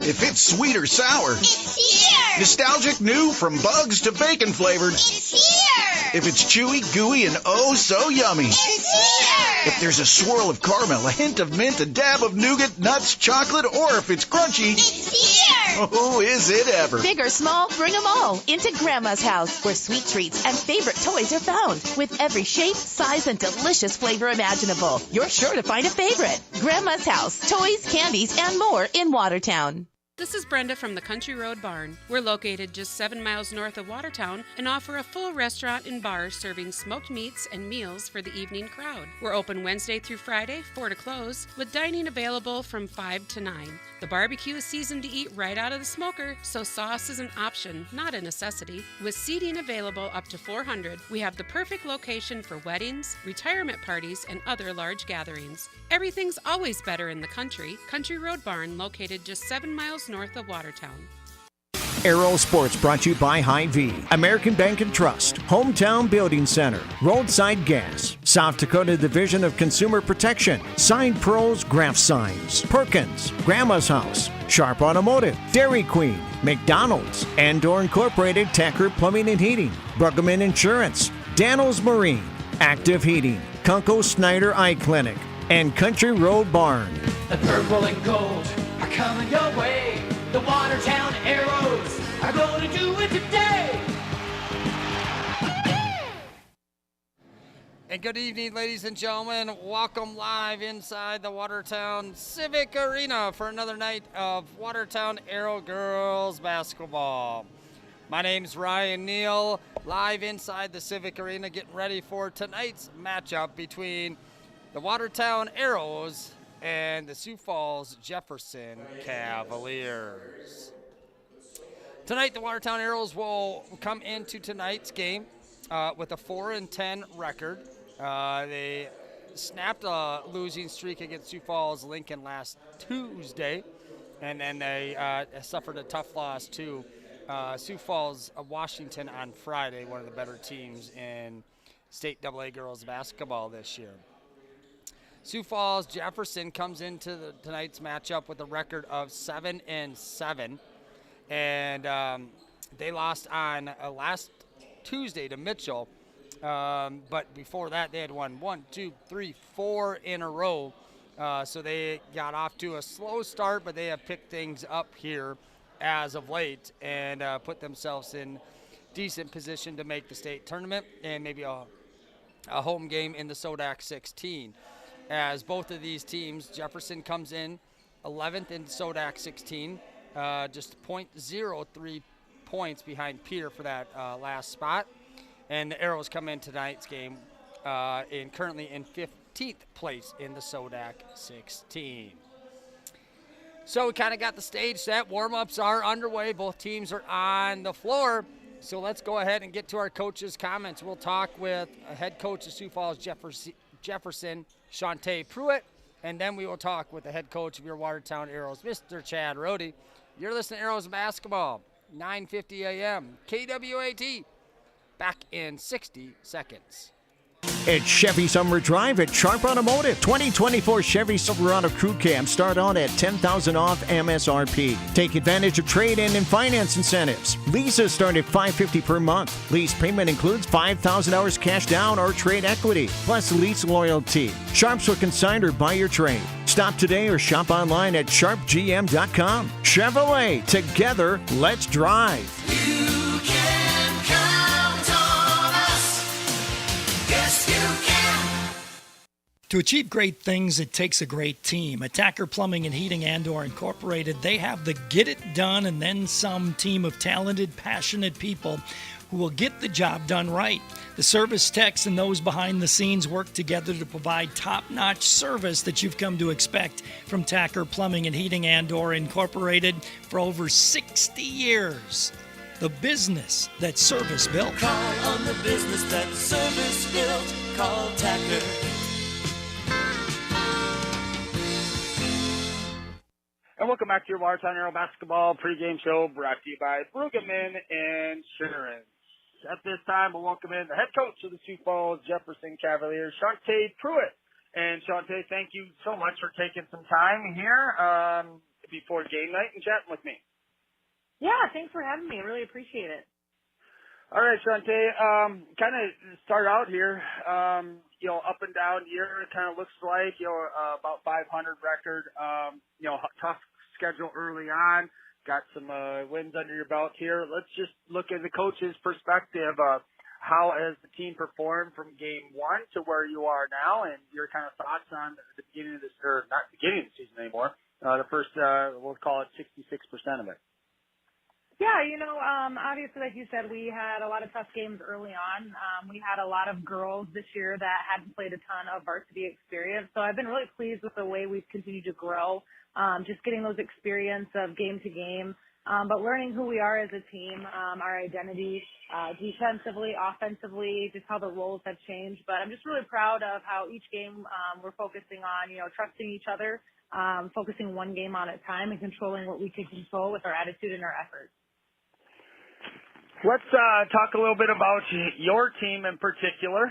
If it's sweet or sour. It's here! Nostalgic new from bugs to bacon flavored. It's here! If it's chewy, gooey, and oh so yummy. It's here! If there's a swirl of caramel, a hint of mint, a dab of nougat, nuts, chocolate, or if it's crunchy. It's here! Oh, is it ever? Big or small, bring them all into Grandma's house, where sweet treats and favorite toys are found. With every shape, size, and delicious flavor imaginable, you're sure to find a favorite. Grandma's house, toys, candies, and more in Watertown. This is Brenda from the Country Road Barn. We're located just 7 miles north of Watertown and offer a full restaurant and bar serving smoked meats and meals for the evening crowd. We're open Wednesday through Friday, 4 to close, with dining available from 5 to 9. The barbecue is seasoned to eat right out of the smoker, so sauce is an option, not a necessity. With seating available up to 400, we have the perfect location for weddings, retirement parties, and other large gatherings. Everything's always better in the country. Country Road Barn, located just 7 miles north of Watertown. Aero Sports brought to you by Hy-Vee, American Bank and Trust, Hometown Building Center, Roadside Gas, South Dakota Division of Consumer Protection, Sign Pros Graph Signs, Perkins, Grandma's House, Sharp Automotive, Dairy Queen, McDonald's, Andor Incorporated, Tacker Plumbing and Heating, Bruggeman Insurance, Daniels Marine, Active Heating, Kunkel Snyder Eye Clinic, and Country Road Barn. The purple and gold are coming your way. The Watertown Arrows are going to do it today. And good evening, ladies and gentlemen. Welcome live inside the Watertown Civic Arena for another night of Watertown Arrow Girls Basketball. My name's Ryan Neal, live inside the Civic Arena, getting ready for tonight's matchup between the Watertown Arrows and the Sioux Falls Jefferson Cavaliers. Tonight, the Watertown Arrows will come into tonight's game with a 4-10 record. They snapped a losing streak against Sioux Falls Lincoln last Tuesday, and then they suffered a tough loss to Sioux Falls Washington on Friday, one of the better teams in state AA girls basketball this year. Sioux Falls Jefferson comes into tonight's matchup with a record of 7-7, and they lost on last Tuesday to Mitchell. But before that, they had won 4 in a row. So they got off to a slow start, but they have picked things up here as of late and put themselves in decent position to make the state tournament and maybe a home game in the Sodak 16. As both of these teams, Jefferson comes in 11th in Sodak 16, just 0.03 points behind Peter for that last spot. And the Arrows come in tonight's game currently in 15th place in the Sodak 16. So we kind of got the stage set. Warm-ups are underway. Both teams are on the floor. So let's go ahead and get to our coaches' comments. We'll talk with head coach of Sioux Falls Jefferson, Shantae Pruitt, and then we will talk with the head coach of your Watertown Arrows, Mr. Chad Rohde. You're listening to Arrows Basketball, 9:50 a.m., KWAT, back in 60 seconds. It's Chevy Summer Drive at Sharp Automotive. 2024 Chevy Silverado Crew Cab start out at $10,000 off MSRP. Take advantage of trade-in and finance incentives. Leases start at $550 per month. Lease payment includes $5,000 cash down or trade equity, plus lease loyalty. Sharps will consign or buy your trade. Stop today or shop online at sharpgm.com. Chevrolet, together, let's drive. You can count on us. Yes, you can. To achieve great things, it takes a great team. Attacker Plumbing and Heating Andor Incorporated, they have the get it done and then some team of talented, passionate people who will get the job done right. The service techs and those behind the scenes work together to provide top-notch service that you've come to expect from Tacker Plumbing and Heating Andor Incorporated for over 60 years. The business that service built. Call on the business that service built. Call Tacker. And welcome back to your Watertown Arrow Basketball pregame show brought to you by Bruggeman Insurance. At this time, we'll welcome in the head coach of the Sioux Falls Jefferson Cavaliers, Shantae Pruitt. And Shantae, thank you so much for taking some time here. If before game night and chatting with me. Yeah, thanks for having me. I really appreciate it. All right, Shante, kind of start out here, up and down year, it kind of looks like, about 500 record, tough schedule early on, got some wins under your belt here. Let's just look at the coach's perspective of how has the team performed from game one to where you are now, and your kind of thoughts on the beginning of this, or not the beginning of the season anymore, the first, we'll call it 66% of it. Yeah, obviously, like you said, we had a lot of tough games early on. We had a lot of girls this year that hadn't played a ton of varsity experience. So I've been really pleased with the way we've continued to grow, just getting those experience of game to game, but learning who we are as a team, our identity, defensively, offensively, just how the roles have changed. But I'm just really proud of how each game we're focusing on, trusting each other, focusing one game on a time and controlling what we can control with our attitude and our efforts. Let's talk a little bit about your team in particular,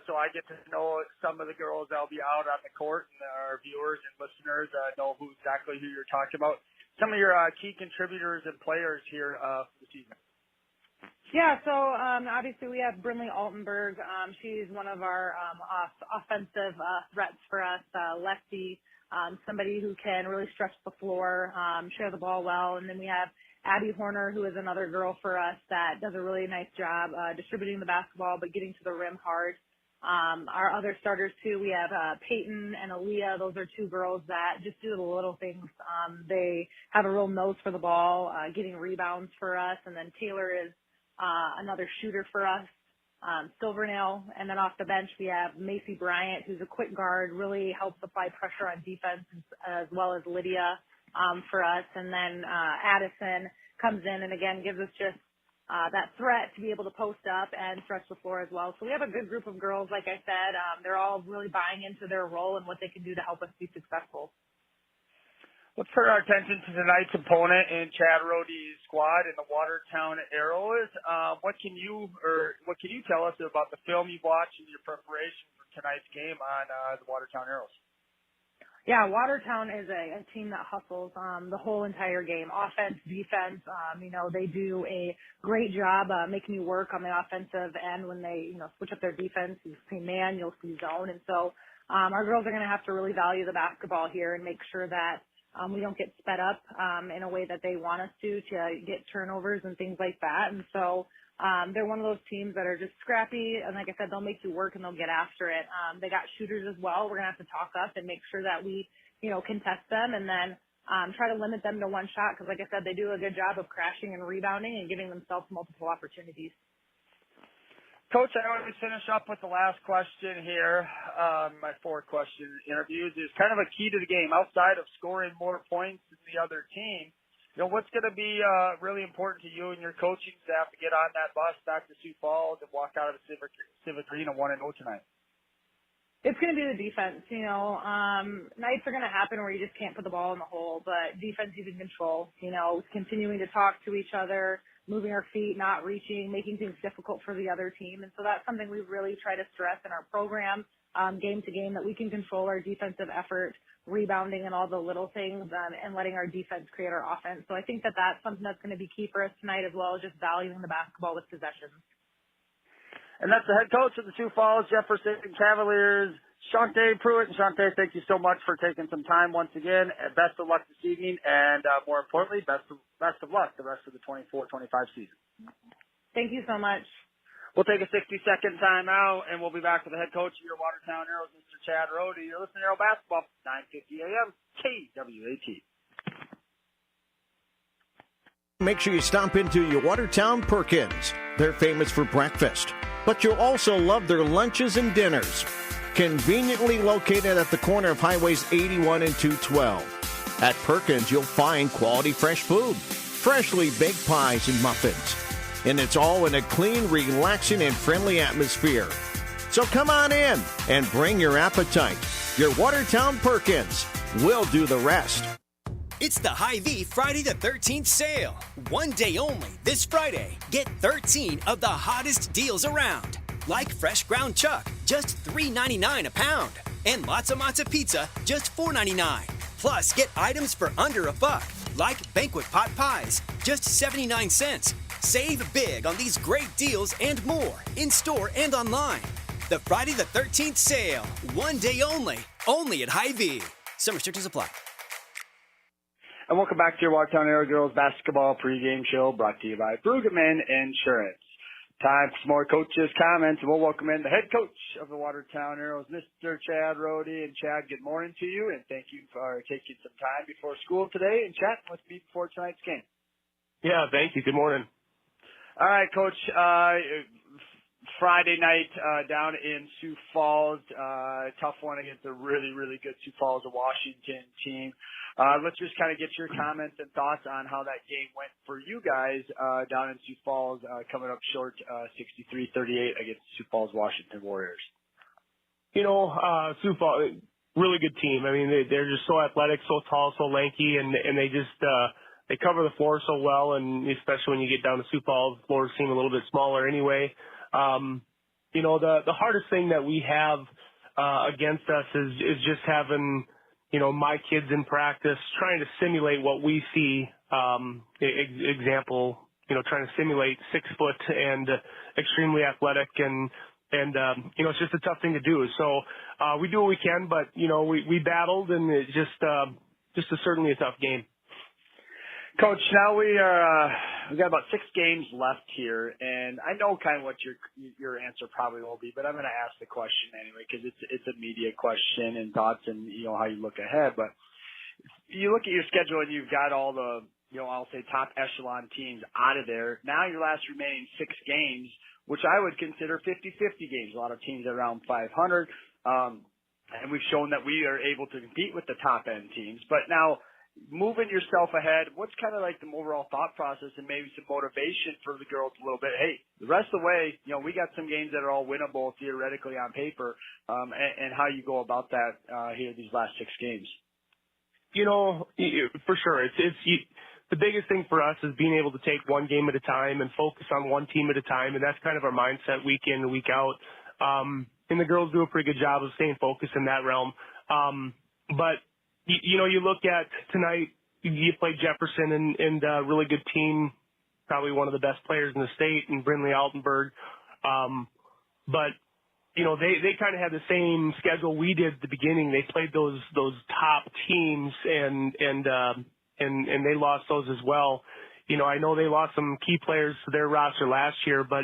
so I get to know some of the girls that'll be out on the court, and our viewers and listeners know exactly who you're talking about. Some of your key contributors and players here for the season. Yeah, so obviously we have Brinley Altenberg. She's one of our offensive threats for us, lefty, somebody who can really stretch the floor, share the ball well, and then we have Abby Horner, who is another girl for us that does a really nice job distributing the basketball but getting to the rim hard. Our other starters, too, we have Peyton and Aaliyah. Those are two girls that just do the little things. They have a real nose for the ball, getting rebounds for us. And then Taylor is another shooter for us, Silvernail. And then off the bench, we have Macy Bryant, who's a quick guard, really helps apply pressure on defense, as well as Lydia for us. And then Addison comes in and, again, gives us just that threat to be able to post up and stretch the floor as well. So we have a good group of girls, like I said. They're all really buying into their role and what they can do to help us be successful. Let's turn our attention to tonight's opponent in Chad Rohde's squad in the Watertown Arrows. What can you tell us about the film you've watched and your preparation for tonight's game on the Watertown Arrows? Yeah, Watertown is a team that hustles the whole entire game, offense, defense. They do a great job making you work on the offensive end when they, switch up their defense. You'll see man, you'll see zone. And so our girls are going to have to really value the basketball here and make sure that we don't get sped up in a way that they want us to get turnovers and things like that. And so they're one of those teams that are just scrappy, and like I said, they'll make you work and they'll get after it. They got shooters as well. We're gonna have to talk up and make sure that we, contest them, and then try to limit them to one shot, because like I said, they do a good job of crashing and rebounding and giving themselves multiple opportunities. Coach, I always finish up with the last question here. My 4-question interviews is kind of a key to the game outside of scoring more points than the other team. What's going to be really important to you and your coaching staff to get on that bus back to Sioux Falls and walk out of the Civic Arena 1-0 tonight? It's going to be the defense. Nights are going to happen where you just can't put the ball in the hole, but defense you can control. Continuing to talk to each other, moving our feet, not reaching, making things difficult for the other team. And so that's something we really try to stress in our program, game to game, that we can control our defensive effort, rebounding and all the little things, and letting our defense create our offense. So I think that that's something that's going to be key for us tonight, as well as just valuing the basketball with possessions. And that's the head coach of the Sioux Falls Jefferson Cavaliers, Shante Pruitt. And Shante, thank you so much for taking some time once again. Best of luck this evening, and more importantly, best of luck the rest of the 24-25 season. Thank you so much. We'll take a 60-second timeout, and we'll be back with the head coach of your Watertown Arrows, Mr. Chad Rohde. You're listening to Arrow Basketball, 9:50 a.m. KWAT. Make sure you stomp into your Watertown Perkins. They're famous for breakfast, but you'll also love their lunches and dinners. Conveniently located at the corner of Highways 81 and 212. At Perkins, you'll find quality fresh food, freshly baked pies and muffins. And it's all in a clean, relaxing, and friendly atmosphere. So come on in and bring your appetite. Your Watertown Perkins will do the rest. It's the Hy-Vee Friday the 13th sale. One day only this Friday. Get 13 of the hottest deals around. Like fresh ground chuck, just $3.99 a pound. And lots of matzo pizza, just $4.99. Plus, get items for under $1, like banquet pot pies, just 79 cents. Save big on these great deals and more, in-store and online. The Friday the 13th sale, one day only at Hy-Vee. Some restrictions apply. And welcome back to your Watertown Arrow Girls basketball pregame show brought to you by Brueggemann Insurance. Time for some more coaches' comments, and we'll welcome in the head coach of the Watertown Arrows, Mr. Chad Rohde. And Chad, good morning to you, and thank you for taking some time before school today and chatting with me before tonight's game. Yeah, thank you. Good morning. All right, Coach. Friday night down in Sioux Falls, tough one against a really, really good Sioux Falls, Washington team. Let's just kind of get your comments and thoughts on how that game went for you guys down in Sioux Falls, coming up short 63-38 against Sioux Falls Washington Warriors. You know, Sioux Falls, really good team. I mean, they're just so athletic, so tall, so lanky, and they just they cover the floor so well, and especially when you get down to Sioux Falls, the floors seem a little bit smaller anyway. You know, the hardest thing that we have against us is just having, you know, my kids in practice trying to simulate what we see. Example, you know, trying to simulate 6 foot and extremely athletic, and you know, it's just a tough thing to do. So we do what we can, but you know, we battled, and it's just certainly a tough game. Coach, now we got about 6 games left here, and I know kind of what your answer probably will be, but I'm going to ask the question anyway because it's a media question and thoughts and, you know, how you look ahead. But you look at your schedule and you've got all the, you know, I'll say top echelon teams out of there. Now your last remaining 6 games, which I would consider 50-50 games. A lot of teams are around 500, and we've shown that we are able to compete with the top end teams. But now, moving yourself ahead, what's kind of like the overall thought process and maybe some motivation for the girls a little bit? Hey, the rest of the way, you know, we got some games that are all winnable theoretically on paper, and how you go about that here these last 6 games. You know, for sure, the biggest thing for us is being able to take one game at a time and focus on one team at a time, and that's kind of our mindset week in and week out. And the girls do a pretty good job of staying focused in that realm. But you know, you look at tonight, you played Jefferson and a really good team, probably one of the best players in the state, and Brindley Altenburg. But, you know, they kind of had the same schedule we did at the beginning. They played those top teams and they lost those as well. You know, I know they lost some key players to their roster last year, but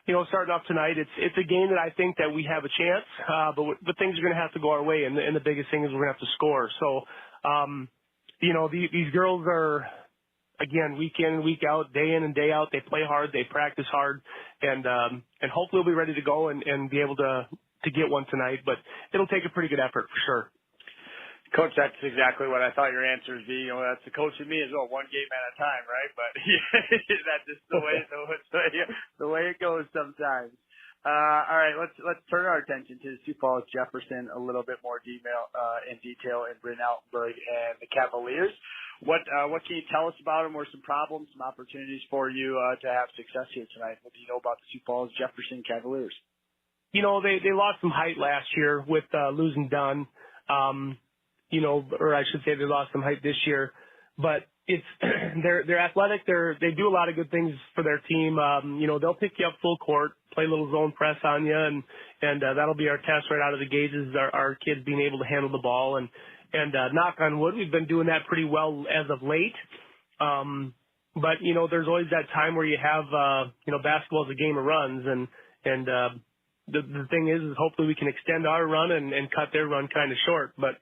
you know, starting off tonight, it's a game that I think that we have a chance, but things are going to have to go our way, and the biggest thing is we're going to have to score. So, you know, these girls are, again, week in and week out, day in and day out. They play hard, they practice hard, and hopefully we'll be ready to go and be able to get one tonight. But it'll take a pretty good effort for sure. Coach, that's exactly what I thought your answer would be. You know, that's the coach in me as well, one game at a time, right? But that's just the way it goes sometimes. All right, let's turn our attention to Sioux Falls Jefferson a little bit more in detail, and Bryn Altenburg and the Cavaliers. What can you tell us about them? What are some problems, some opportunities for you to have success here tonight? What do you know about the Sioux Falls Jefferson Cavaliers? You know, they lost some height last year with losing Dunn. You know, or I should say they lost some height this year, but it's they're athletic. They do a lot of good things for their team. You know, they'll pick you up full court, play a little zone press on you, and that'll be our test right out of the gates is our kids being able to handle the ball. And knock on wood, we've been doing that pretty well as of late. But you know, there's always that time where you have you know, basketball is a game of runs, and the thing is hopefully we can extend our run and cut their run kind of short, But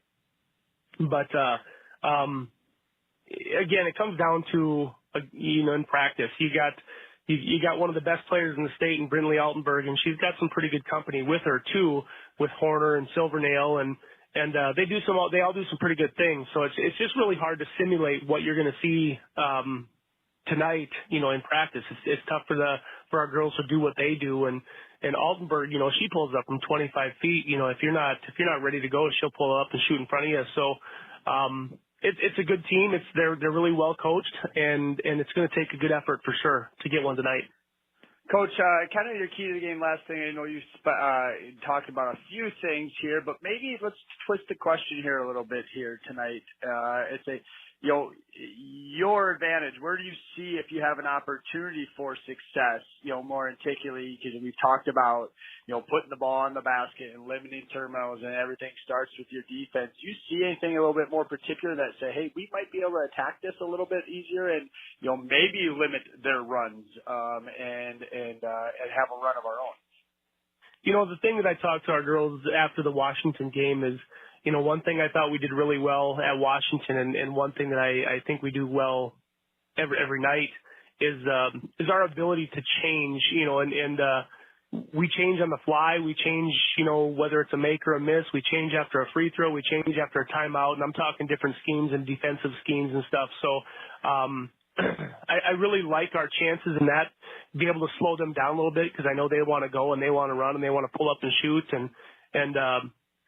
again, it comes down to, you know, in practice, you got one of the best players in the state in Brindley Altenburg, and she's got some pretty good company with her too, with Horner and Silvernail, and they all do some pretty good things. So it's just really hard to simulate what you're going to see, tonight, you know, in practice. It's tough for our girls to do what they do, and Altenburg, you know, she pulls up from 25 feet. You know, if you're not ready to go, she'll pull up and shoot in front of you. So, it's a good team. They're really well coached, and it's going to take a good effort for sure to get one tonight. Coach, kind of your key to the game last thing. I know you talked about a few things here, but maybe let's twist the question here a little bit here tonight. It's your advantage. Where do you see if you have an opportunity for success, more particularly because we've talked about, putting the ball in the basket and limiting turnovers and everything starts with your defense. Do you see anything a little bit more particular that say, hey, we might be able to attack this a little bit easier and, maybe limit their runs, and have a run of our own? The thing that I talked to our girls after the Washington game is, one thing I thought we did really well at Washington, and one thing that I think we do well every night is our ability to change, and we change on the fly. We change, whether it's a make or a miss. We change after a free throw. We change after a timeout, and I'm talking different schemes and defensive schemes and stuff. So I really like our chances in that, be able to slow them down a little bit because I know they want to go and they want to run and they want to pull up and shoot. And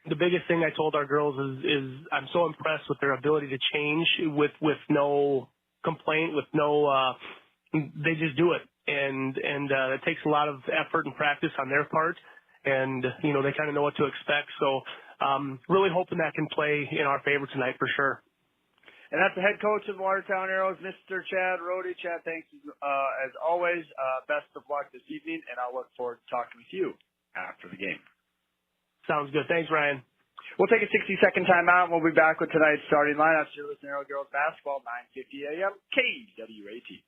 the biggest thing I told our girls is I'm so impressed with their ability to change with no complaint, with no they just do it. And it takes a lot of effort and practice on their part. And, they kind of know what to expect. So really hoping that can play in our favor tonight for sure. And that's the head coach of Watertown Arrows, Mr. Chad Rohde. Chad, thanks as always. Best of luck this evening, and I'll look forward to talking with you after the game. Sounds good. Thanks, Ryan. We'll take a 60-second timeout, and we'll be back with tonight's starting lineups. You're listening to Arrow Girls Basketball, 9:50 a.m., KWAT.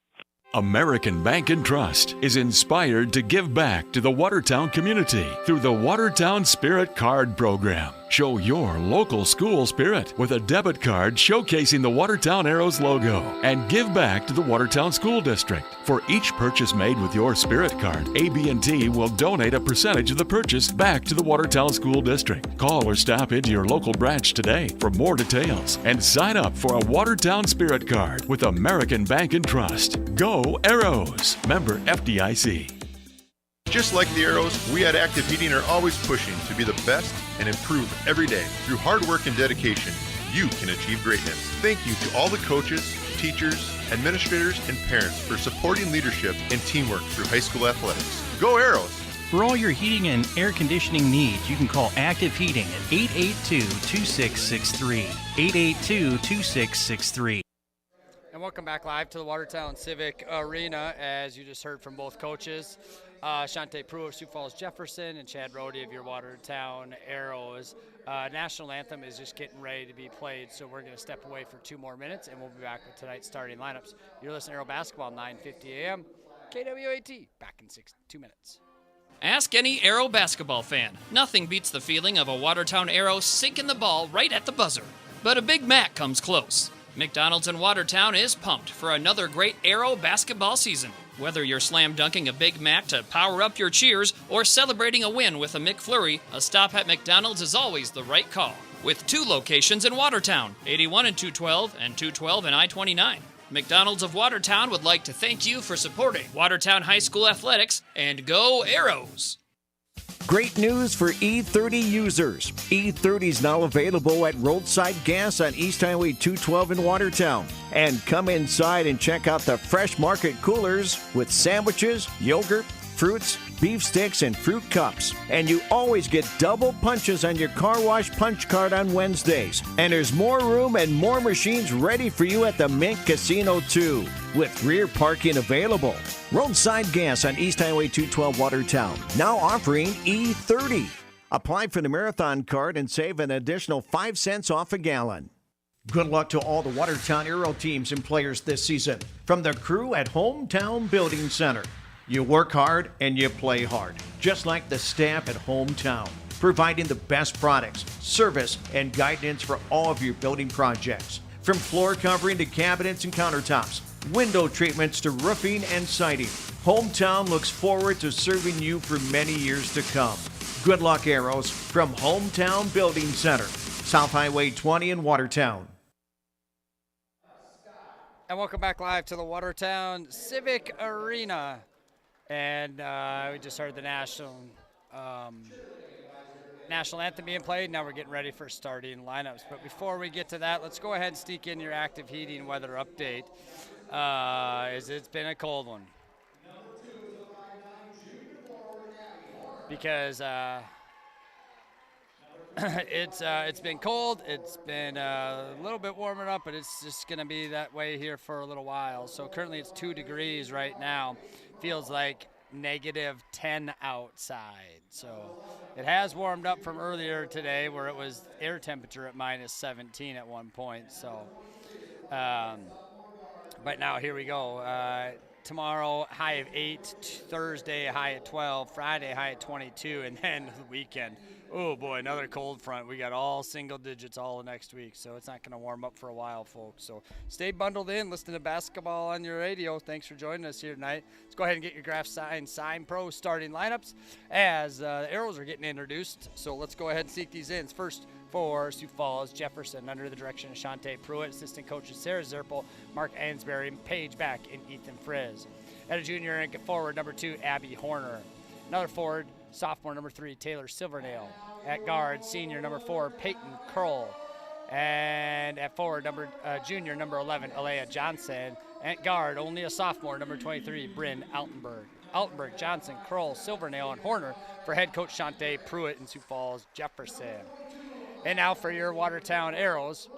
American Bank and Trust is inspired to give back to the Watertown community through the Watertown Spirit Card Program. Show your local school spirit with a debit card showcasing the Watertown Arrows logo and give back to the Watertown School District. For each purchase made with your Spirit Card, AB&T will donate a percentage of the purchase back to the Watertown School District. Call or stop into your local branch today for more details and sign up for a Watertown Spirit Card with American Bank and Trust. Go Arrows! Member FDIC. Just like the Arrows, we at Active Heating are always pushing to be the best and improve every day. Through hard work and dedication, you can achieve greatness. Thank you to all the coaches, teachers, administrators, and parents for supporting leadership and teamwork through high school athletics. Go Arrows! For all your heating and air conditioning needs, you can call Active Heating at 882-2663. 882-2663. And welcome back live to the Watertown Civic Arena, as you just heard from both coaches. Shante Prue of Sioux Falls Jefferson and Chad Rohde of your Watertown Arrows. National Anthem is just getting ready to be played, so we're going to step away for 2 more minutes, and we'll be back with tonight's starting lineups. You're listening to Arrow Basketball, 9:50 a.m., KWAT. Back in 2 minutes. Ask any Arrow basketball fan. Nothing beats the feeling of a Watertown Arrow sinking the ball right at the buzzer. But a Big Mac comes close. McDonald's in Watertown is pumped for another great Arrow basketball season. Whether you're slam dunking a Big Mac to power up your cheers or celebrating a win with a McFlurry, a stop at McDonald's is always the right call. With 2 locations in Watertown, 81 and 212 and 212 and I-29. McDonald's of Watertown would like to thank you for supporting Watertown High School Athletics, and go Arrows! Great news for E30 users. E30 is now available at Roadside Gas on East Highway 212 in Watertown. And come inside and check out the Fresh Market coolers with sandwiches, yogurt, fruits, beef sticks, and fruit cups. And you always get double punches on your car wash punch card on Wednesdays. And there's more room and more machines ready for you at the Mint Casino too, with rear parking available. Roadside Gas on East Highway 212 Watertown, now offering E30. Apply for the Marathon card and save an additional 5 cents off a gallon. Good luck to all the Watertown Arrow teams and players this season. From the crew at Hometown Building Center. You work hard and you play hard, just like the staff at Hometown, providing the best products, service, and guidance for all of your building projects. From floor covering to cabinets and countertops, window treatments to roofing and siding, Hometown looks forward to serving you for many years to come. Good luck, Arrows, from Hometown Building Center, South Highway 20 in Watertown. And welcome back live to the Watertown Civic Arena. And we just heard the national anthem being played. Now we're getting ready for starting lineups. But before we get to that, let's go ahead and sneak in your Active Heating weather update. As it's been a cold one. because it's been cold. It's been a little bit warming up, but it's just going to be that way here for a little while. So currently it's 2 degrees right now. Feels like -10 outside. So it has warmed up from earlier today where it was air temperature at -17 at one point. So, but now here we go. Tomorrow, high of 8. Thursday, high at 12. Friday, high at 22. And then the weekend, oh boy, another cold front. We got all single digits all next week, so it's not going to warm up for a while, folks. So stay bundled in, listen to basketball on your radio. Thanks for joining us here tonight. Let's go ahead and get your Graph Sign Pro starting lineups as the Arrows are getting introduced. So let's go ahead and seek these in. First, for Sioux Falls, Jefferson, under the direction of Shante Pruitt, assistant coaches Sarah Zerpel, Mark Ansberry, Paige Back, and Ethan Frizz. At a junior and forward, number 2, Abby Horner. Another forward, sophomore, number 3, Taylor Silvernail. At guard, senior, number 4, Peyton Curl. And at forward, junior, number 11, Alea Johnson. At guard, only a sophomore, number 23, Bryn Altenberg. Altenberg, Johnson, Curl, Silvernail, and Horner for head coach Shante Pruitt in Sioux Falls, Jefferson. And now for your Watertown Arrows.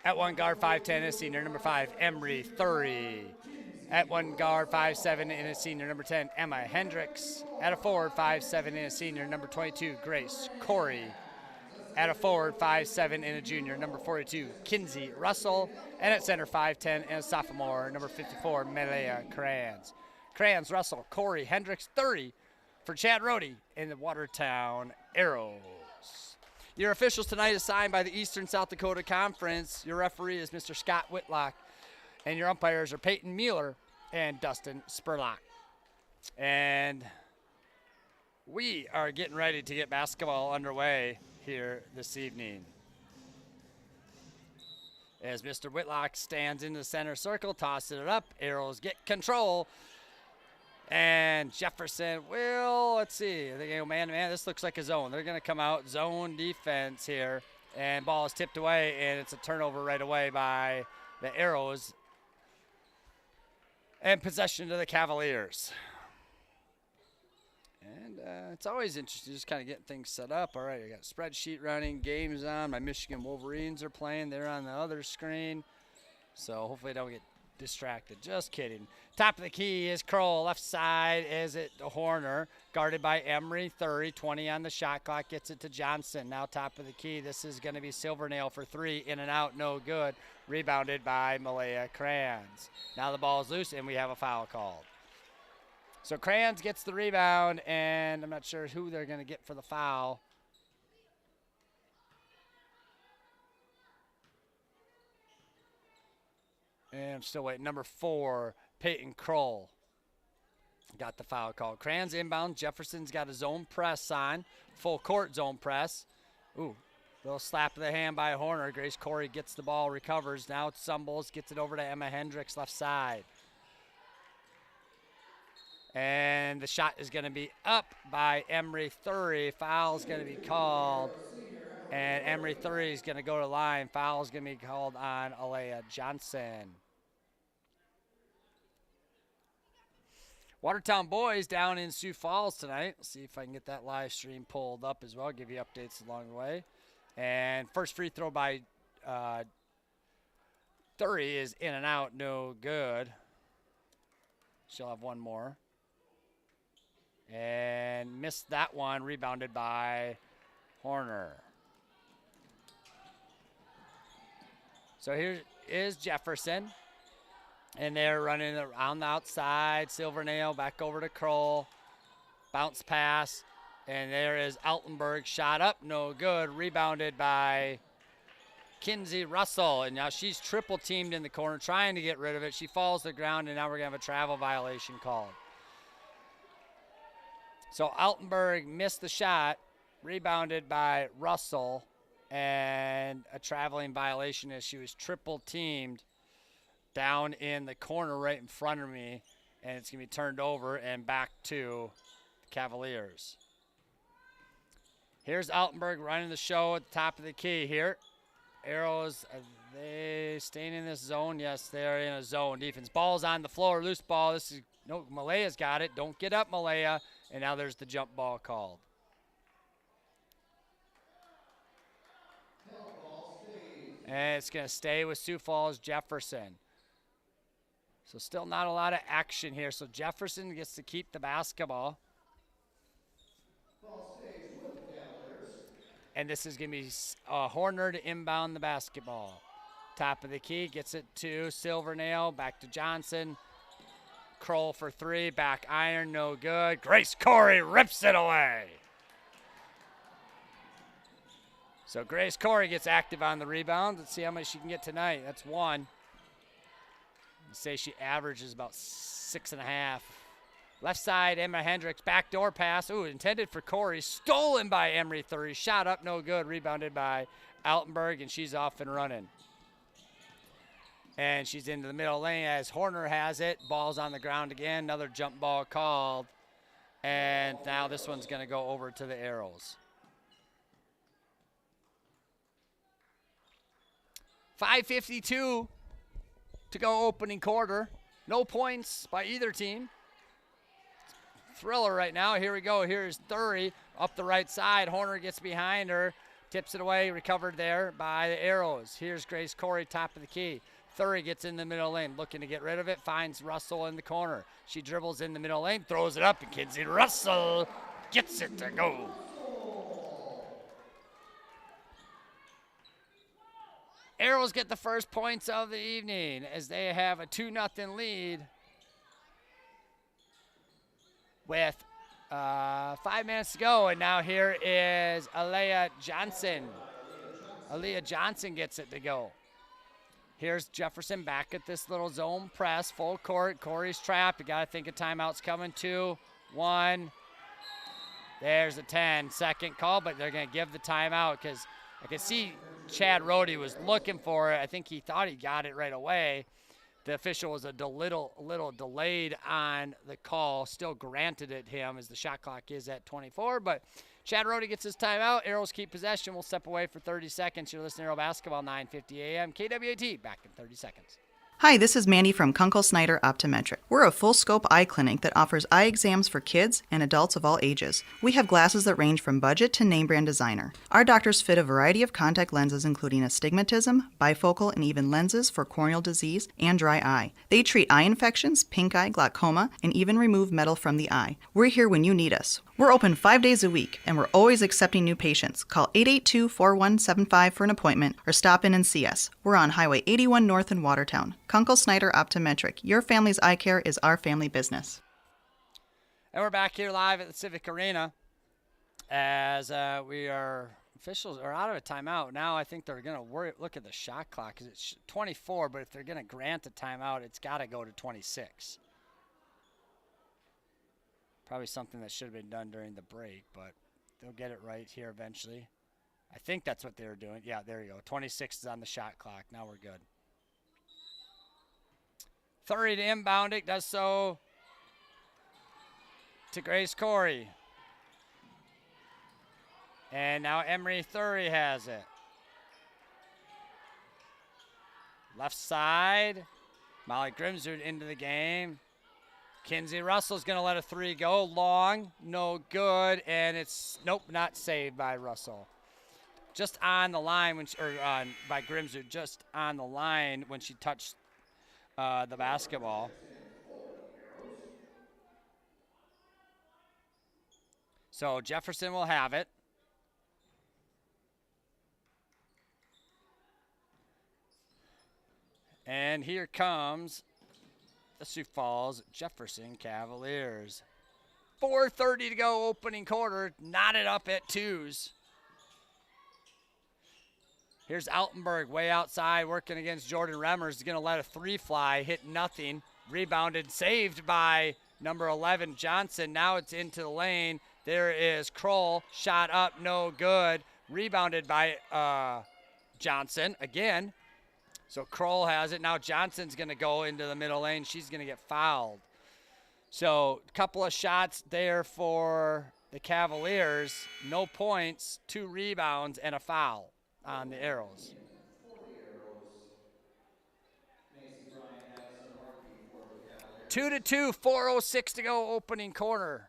At one guard, 5'10", is senior, number 5, Emery Thury. At one guard, 5'7", and a senior, number 10, Emma Hendricks. At a forward, 5'7", and a senior, number 22, Grace Corey. At a forward, 5'7", and a junior, number 42, Kinsey Russell. And at center, 5'10", and a sophomore, number 54, Malaya Crayons. Crayons, Russell, Corey, Hendricks, Thury for Chad Rohde in the Watertown Arrows. Your officials tonight assigned by the Eastern South Dakota Conference. Your referee is Mr. Scott Whitlock, and your umpires are Peyton Mueller and Dustin Spurlock. And we are getting ready to get basketball underway here this evening. As Mr. Whitlock stands in the center circle, tosses it up, Arrows get control. And Jefferson will, let's see, they go man-to-man. This looks like a zone. They're going to come out zone defense here. And ball is tipped away, and it's a turnover right away by the Arrows. And possession to the Cavaliers. And it's always interesting just kind of getting things set up. All right, I got a spreadsheet running, games on. My Michigan Wolverines are playing. They're on the other screen. So hopefully they don't get distracted. Just kidding. Top of the key is Kroll. Left side is it Horner. Guarded by Emery. 30, 20 on the shot clock. Gets it to Johnson. Now top of the key. This is going to be Silvernail for 3. In and out. No good. Rebounded by Malaya Crayons. Now the ball is loose and we have a foul called. So Crayons gets the rebound, and I'm not sure who they're going to get for the foul. And I'm still waiting. Number 4, Peyton Kroll got the foul called. Crayons inbound. Jefferson's got a zone press on. Full court zone press. Ooh, little slap of the hand by Horner. Grace Corey gets the ball, recovers. Now it's Sumbles, gets it over to Emma Hendricks, left side. And the shot is going to be up by Emery Thury. Foul's going to be called. And Emery Thury is going to go to line. Foul's going to be called on Alea Johnson. Watertown boys down in Sioux Falls tonight. Let's see if I can get that live stream pulled up as well. Give you updates along the way. And first free throw by Thury is in and out. No good. She'll have one more. And missed that one, rebounded by Horner. So here is Jefferson. And they're running around the outside. Silvernail back over to Kroll. Bounce pass. And there is Altenberg. Shot up, no good. Rebounded by Kinsey Russell. And now she's triple teamed in the corner, trying to get rid of it. She falls to the ground, and now we're going to have a travel violation called. So Altenberg missed the shot, rebounded by Russell, and a traveling violation as she was triple teamed down in the corner right in front of me, and it's going to be turned over and back to the Cavaliers. Here's Altenberg running the show at the top of the key here. Arrows, they staying in this zone? Yes, they're in a zone defense. Ball's on the floor, loose ball. This is no, Malaya's got it. Don't get up, Malaya. And now there's the jump ball called. And it's going to stay with Sioux Falls Jefferson. So still not a lot of action here. So Jefferson gets to keep the basketball. And this is going to be Horner to inbound the basketball. Top of the key, gets it to Silvernail, back to Johnson. Kroll for three, back iron, no good. Grace Corey rips it away. So Grace Corey gets active on the rebound. Let's see how much she can get tonight. That's one. Say she averages about 6.5. Left side, Emma Hendricks, backdoor pass. Ooh, intended for Corey. Stolen by Emery Thury. Shot up, no good. Rebounded by Altenberg, and she's off and running. And she's into the middle lane as Horner has it. Ball's on the ground again. Another jump ball called. And now this one's going to go over to the Arrows. 5:52 to go opening quarter. No points by either team. Thriller right now. Here we go. Here's Thury up the right side. Horner gets behind her. Tips it away. Recovered there by the Arrows. Here's Grace Corey, top of the key. Thury gets in the middle lane, looking to get rid of it. Finds Russell in the corner. She dribbles in the middle lane, throws it up, and Kinsey Russell gets it to go. Arrows get the first points of the evening as they have a 2-0 lead with 5 minutes to go. And now here is Aaliyah Johnson. Aaliyah Johnson gets it to go. Here's Jefferson back at this little zone press, full court. Corey's trapped. You got to think a timeout's coming. 2, 1. There's a 10-second call, but they're going to give the timeout because I can see Chad Rohde was looking for it. I think he thought he got it right away. The official was a little delayed on the call. Still granted it him as the shot clock is at 24, but Chad Rohde gets his timeout. Arrows keep possession. We'll step away for 30 seconds. You're listening to Arrow Basketball, 9:50 a.m. KWAT, back in 30 seconds. Hi, this is Mandy from Kunkel Snyder Optometric. We're a full-scope eye clinic that offers eye exams for kids and adults of all ages. We have glasses that range from budget to name-brand designer. Our doctors fit a variety of contact lenses including astigmatism, bifocal, and even lenses for corneal disease and dry eye. They treat eye infections, pink eye, glaucoma, and even remove metal from the eye. We're here when you need us. We're open 5 days a week, and we're always accepting new patients. Call 882-4175 for an appointment or stop in and see us. We're on Highway 81 North in Watertown. Kunkel Snyder Optometric. Your family's eye care is our family business. And we're back here live at the Civic Arena as officials are out of a timeout. Now I think they're going to look at the shot clock because it's 24, but if they're going to grant a timeout, it's got to go to 26. Probably something that should have been done during the break, but they'll get it right here eventually. I think that's what they were doing. Yeah, there you go. 26 is on the shot clock. Now we're good. Thury to inbound it. Does so to Grace Corey. And now Emery Thury has it. Left side. Molly Grimsrud into the game. Kinsey Russell's going to let a three go. Long, no good, and it's, nope, not saved by Russell. Just on the line, by Grimsrud, just on the line when she touched the basketball. So Jefferson will have it. And here comes the Sioux Falls Jefferson Cavaliers. 4:30 to go, opening quarter. Knotted up at 2s. Here's Altenberg way outside, working against Jordan Remmers. He's going to let a three fly, hit nothing. Rebounded, saved by number 11, Johnson. Now it's into the lane. There is Kroll. Shot up, no good. Rebounded by Johnson again. So Kroll has it. Now Johnson's going to go into the middle lane. She's going to get fouled. So a couple of shots there for the Cavaliers. No points, 2 rebounds, and a foul on the Arrows. 2-2, 4:06 to go, opening quarter.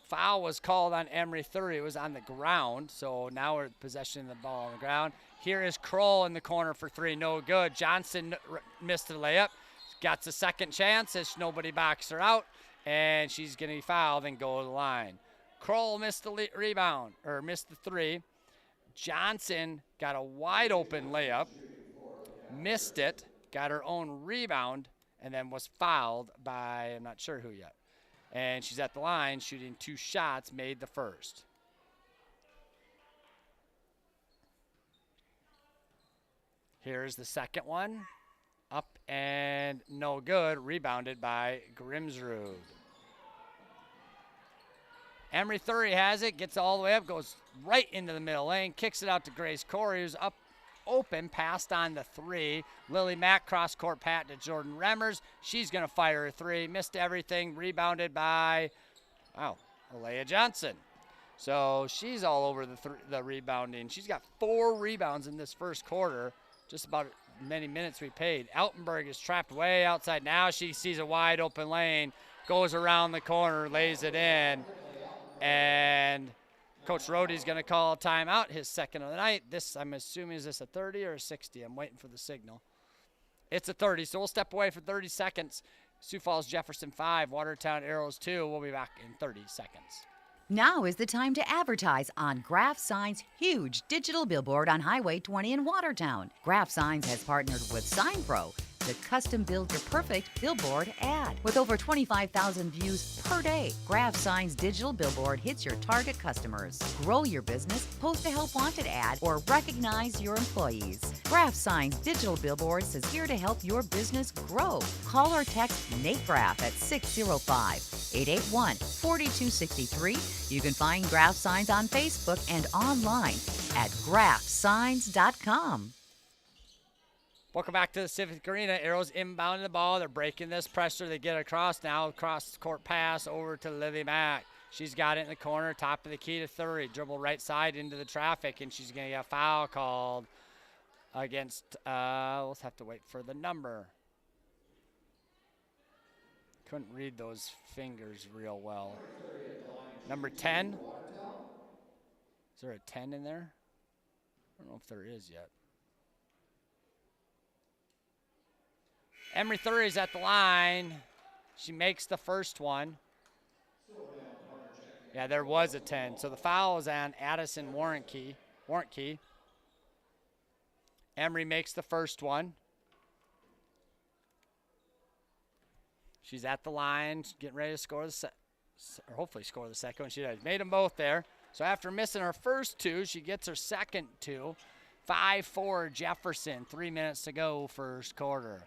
Foul was called on Emery Thury. It was on the ground, so now we're possession of the ball on the ground. Here is Kroll in the corner for three, no good. Johnson missed the layup. Got the second chance as nobody backs her out, and she's going to be fouled and go to the line. Kroll missed the rebound, or missed the three. Johnson got a wide open layup, missed it, got her own rebound, and then was fouled by, I'm not sure who yet. And she's at the line shooting 2 shots, made the first. Here's the second one. Up and no good, rebounded by Grimsrud. Emery Thury has it, gets all the way up, goes right into the middle lane, kicks it out to Grace Corey, who's up open, passed on the three. Lily Mack cross-court pat to Jordan Remmers. She's going to fire a three, missed everything, rebounded by, Alea Johnson. So she's all over the rebounding. She's got 4 rebounds in this first quarter, just about many minutes we paid. Altenberg is trapped way outside. Now she sees a wide open lane, goes around the corner, lays it in, and Coach Rohde's going to call a timeout, his second of the night. This, I'm assuming, is this a 30 or a 60? I'm waiting for the signal. It's a 30, so we'll step away for 30 seconds. Sioux Falls Jefferson 5, Watertown Arrows 2. We'll be back in 30 seconds. Now is the time to advertise on Graph Signs' huge digital billboard on Highway 20 in Watertown. Graph Signs has partnered with SignPro to custom build your perfect billboard ad. With over 25,000 views per day, Graph Signs' digital billboard hits your target customers. Grow your business, post a Help Wanted ad, or recognize your employees. Graph Signs' digital billboards is here to help your business grow. Call or text Nate Graff at 605-881-4263. You can find Graph Signs on Facebook and online at graphsigns.com. Welcome back to the Civic Arena. Arrows inbounding the ball. They're breaking this pressure. They get across now. Cross-court pass over to Lily Mack. She's got it in the corner, top of the key to Thury. Dribble right side into the traffic, and she's going to get a foul called against, we'll have to wait for the number. Couldn't read those fingers real well. Number 10. Is there a 10 in there? I don't know if there is yet. Emery Thury is at the line. She makes the first one. Yeah, there was a 10. So the foul is on Addison Warranty. Emery makes the first one. She's at the line, getting ready to score or hopefully score the second one. She has made them both there. So after missing her first 2, she gets her second 2. 5-4 Jefferson. 3 minutes to go, first quarter.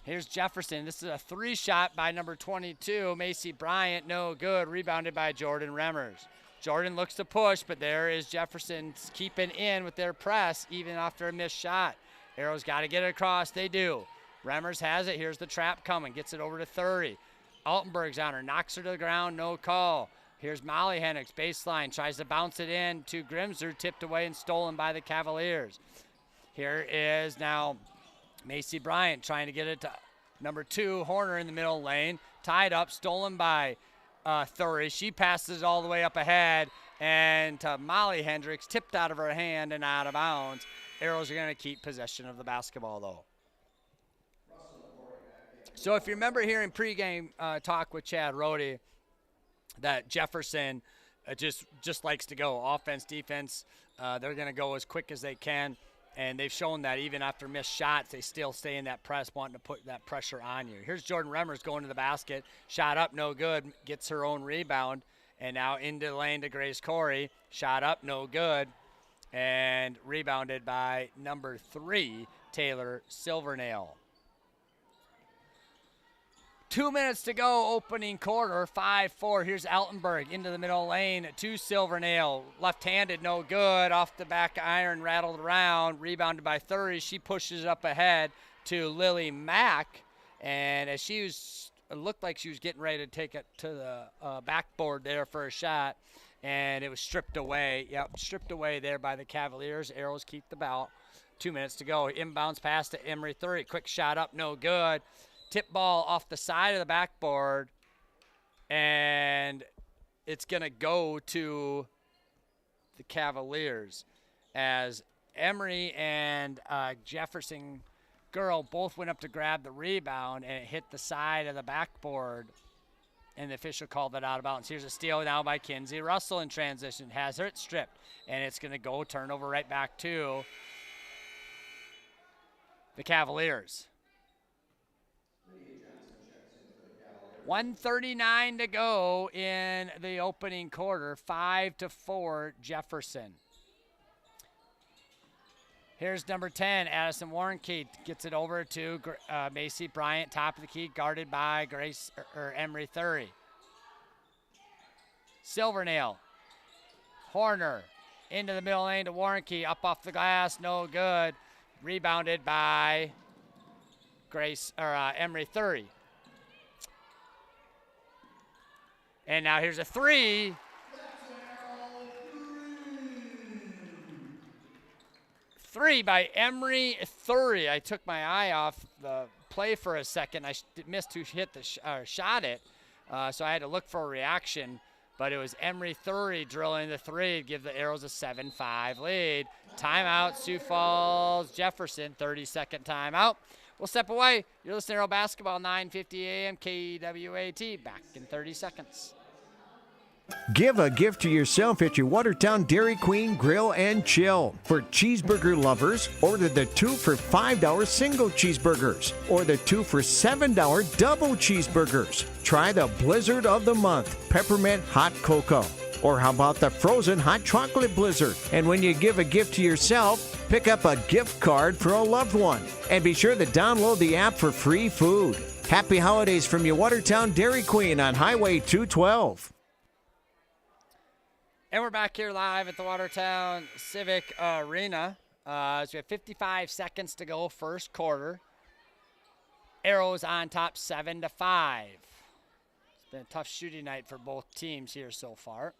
Here's Jefferson. This is a 3-shot by number 22, Macy Bryant. No good. Rebounded by Jordan Remmers. Jordan looks to push, but there is Jefferson keeping in with their press even after a missed shot. Arrows got to get it across. They do. Remmers has it. Here's the trap coming. Gets it over to Thury. Altenberg's on her. Knocks her to the ground. No call. Here's Molly Hennigs. Baseline. Tries to bounce it in to Grimser. Tipped away and stolen by the Cavaliers. Here is now Macy Bryant trying to get it to number 2, Horner in the middle lane. Tied up, stolen by Thury. She passes all the way up ahead and to Molly Hendricks, tipped out of her hand and out of bounds. Arrows are going to keep possession of the basketball, though. So if you remember hearing pregame talk with Chad Rohde, that Jefferson just likes to go. Offense, defense, they're going to go as quick as they can. And they've shown that even after missed shots, they still stay in that press, wanting to put that pressure on you. Here's Jordan Remmers going to the basket. Shot up, no good. Gets her own rebound. And now into the lane to Grace Corey. Shot up, no good. And rebounded by number 3, Taylor Silvernail. 2 minutes to go, opening quarter, 5-4. Here's Altenberg into the middle lane to Silvernail. Left-handed, no good. Off the back iron, rattled around. Rebounded by Thury. She pushes it up ahead to Lily Mack. And as she was, it looked like she was getting ready to take it to the backboard there for a shot. And it was stripped away. Yep, stripped away there by the Cavaliers. Arrows keep the ball. 2 minutes to go. Inbounds pass to Emery Thury. Quick shot up, no good. tip ball off the side of the backboard, and it's going to go to the Cavaliers as Emery and Jefferson Girl both went up to grab the rebound, and it hit the side of the backboard, and the official called it out of bounds. Here's a steal now by Kinsey Russell in transition. Has her stripped, and it's going to go turnover right back to the Cavaliers. 1:39 to go in the opening quarter. 5-4 Jefferson. Here's number 10, Addison Warnke gets it over to Macy Bryant, top of the key, guarded by Emery Thury. Silvernail, Horner, into the middle lane to Warnke, up off the glass, no good. Rebounded by Emery Thury. And now here's a three. Three by Emery Thury. I took my eye off the play for a second. I missed who hit the shot it, so I had to look for a reaction. But it was Emery Thury drilling the three to give the Arrows a 7-5 lead. Timeout, Sioux Falls Jefferson, 30-second timeout. We'll step away. You're listening to Arrow Basketball, 9:50 a.m. KWAT. Back in 30 seconds. Give a gift to yourself at your Watertown Dairy Queen Grill and Chill. For cheeseburger lovers, order the 2 for $5 single cheeseburgers or the 2 for $7 double cheeseburgers. Try the Blizzard of the Month, Peppermint Hot Cocoa. Or how about the Frozen Hot Chocolate Blizzard? And when you give a gift to yourself, pick up a gift card for a loved one. And be sure to download the app for free food. Happy holidays from your Watertown Dairy Queen on Highway 212. And we're back here live at the Watertown Civic Arena. So we have 55 seconds to go, first quarter. Arrows on top, 7-5. It's been a tough shooting night for both teams here so far.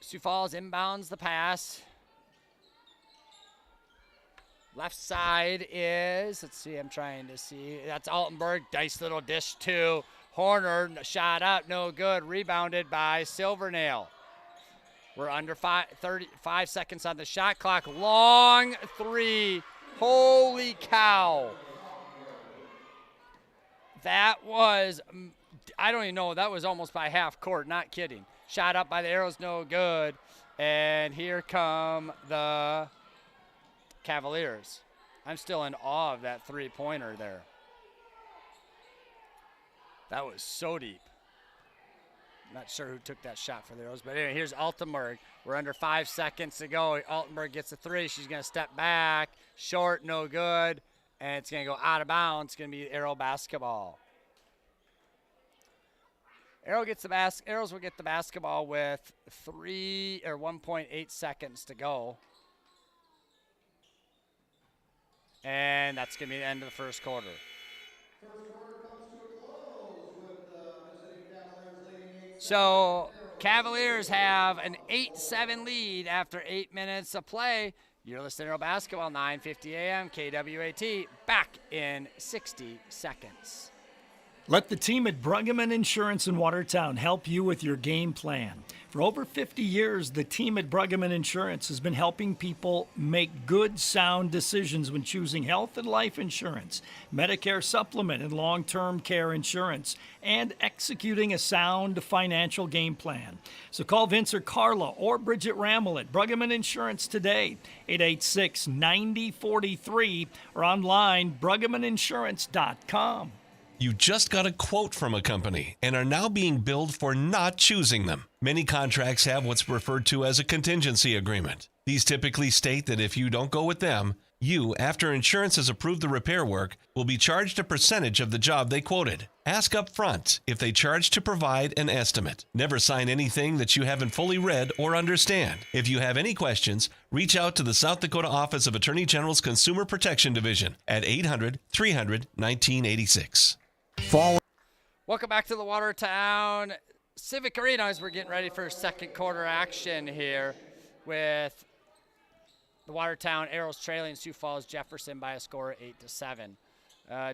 Sioux Falls inbounds the pass. Left side is, let's see, I'm trying to see. That's Altenberg, nice little dish to Horner, shot up, no good. Rebounded by Silvernail. We're under 35 seconds on the shot clock. Long three. Holy cow. That was, I don't even know, that was almost by half court, not kidding. Shot up by the Arrows, no good. And here come the Cavaliers. I'm still in awe of that three-pointer there. That was so deep. Not sure who took that shot for the Arrows, but anyway, here's Altenberg. We're under 5 seconds to go. Altenberg gets a three. She's going to step back. Short, no good. And it's going to go out of bounds. It's going to be Arrow basketball. Arrows will get the basketball with 1.8 seconds to go. And that's going to be the end of the first quarter. So Cavaliers have an 8-7 lead after 8 minutes of play. You're listening to Arrow Basketball, 9:50 a.m. KWAT. Back in 60 seconds. Let the team at Bruggeman Insurance in Watertown help you with your game plan. For over 50 years, the team at Bruggeman Insurance has been helping people make good, sound decisions when choosing health and life insurance, Medicare supplement and long-term care insurance, and executing a sound financial game plan. So call Vince or Carla or Bridget Rammel at Bruggeman Insurance today, 886-9043, or online, BruggemanInsurance.com. You just got a quote from a company and are now being billed for not choosing them. Many contracts have what's referred to as a contingency agreement. These typically state that if you don't go with them, you, after insurance has approved the repair work, will be charged a percentage of the job they quoted. Ask up front if they charge to provide an estimate. Never sign anything that you haven't fully read or understand. If you have any questions, reach out to the South Dakota Office of Attorney General's Consumer Protection Division at 800-300-1986. Welcome back to the Watertown Civic Arena as we're getting ready for second quarter action here with the Watertown Arrows trailing Sioux Falls Jefferson by a score of 8-7.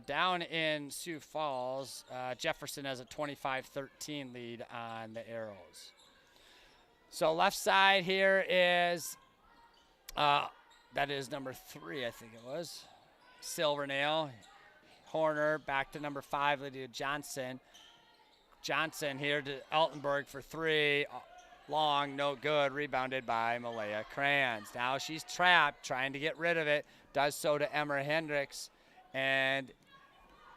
Down in Sioux Falls, Jefferson has a 25-13 lead on the Arrows. So left side here is, that is number 3, I think it was, Silvernail. Horner back to number 5, Lydia Johnson. Johnson here to Altenberg for 3. Long, no good. Rebounded by Malaya Kranz. Now she's trapped, trying to get rid of it. Does so to Emma Hendricks. And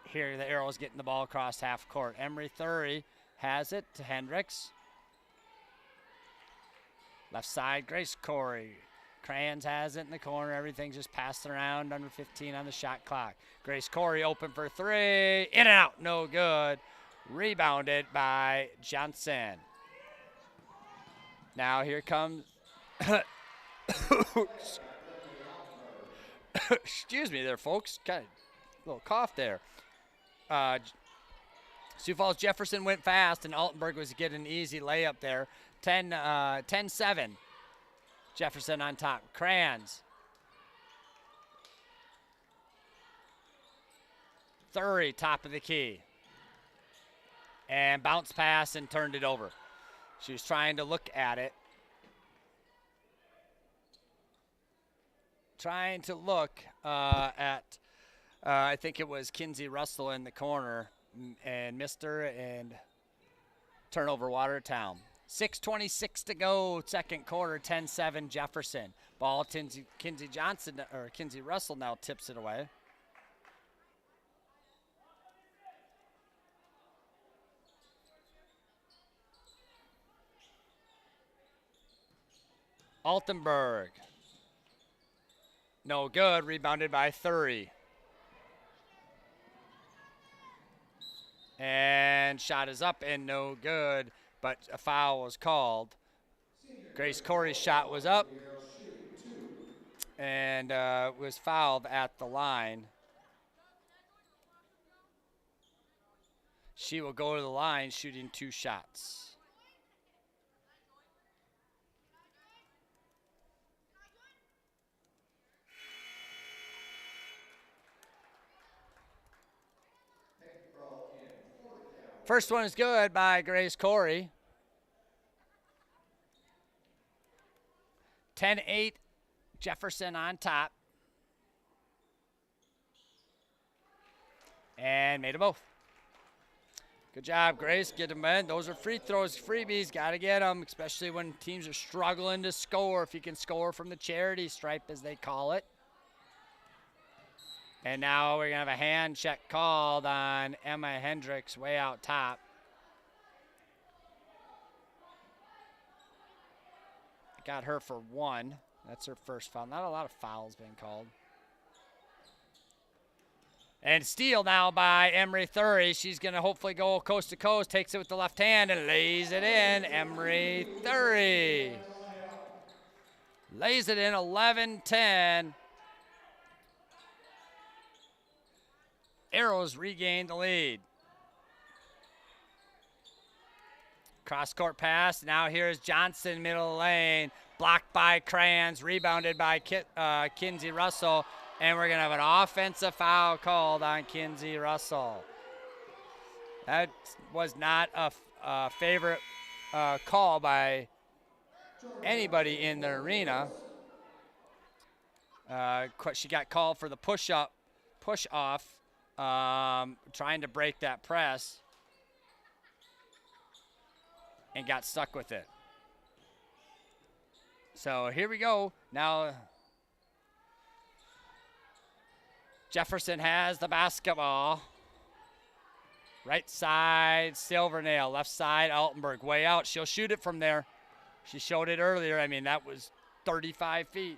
here the Arrows getting the ball across half court. Emery Thury has it to Hendricks. Left side, Grace Corey. Kranz has it in the corner. Everything's just passed around. Under 15 on the shot clock. Grace Corey open for 3. In and out. No good. Rebounded by Johnson. Now here comes... Excuse me there, folks. Kind of a little cough there. Sioux Falls Jefferson went fast, and Altenberg was getting an easy layup there. 10-7. Jefferson on top. Kranz. Thury, top of the key. And bounce pass and turned it over. She was trying to look at it. Trying to look at, I think it was Kinsey Russell in the corner, and missed her, and turnover Watertown. 6:26 to go, second quarter, 10-7 Jefferson. Ball, Kinsey Johnson, or Kinsey Russell now tips it away. Altenberg. No good, rebounded by Thury. And shot is up and no good, but a foul was called. Grace Corey's shot was up and was fouled at the line. She will go to the line shooting 2 shots. First one is good by Grace Corey. 10-8, Jefferson on top. And made them both. Good job, Grace. Get them in. Those are free throws, freebies. Got to get them, especially when teams are struggling to score. If you can score from the charity stripe, as they call it. And now we're going to have a hand check called on Emma Hendricks way out top. Got her for 1. That's her first foul. Not a lot of fouls being called. And steal now by Emery Thury. She's going to hopefully go coast to coast. Takes it with the left hand and lays it in. Emery Thury. Lays it in, 11-10. Arrows regained the lead. Cross-court pass. Now here's Johnson, middle lane. Blocked by Kranz. Rebounded by Kinsey Russell. And we're going to have an offensive foul called on Kinsey Russell. That was not a favorite call by anybody in the arena. She got called for the push-off. Trying to break that press and got stuck with it. So here we go. Now Jefferson has the basketball. Right side, Silvernail. Left side, Altenberg. Way out. She'll shoot it from there. She showed it earlier. I mean, that was 35 feet.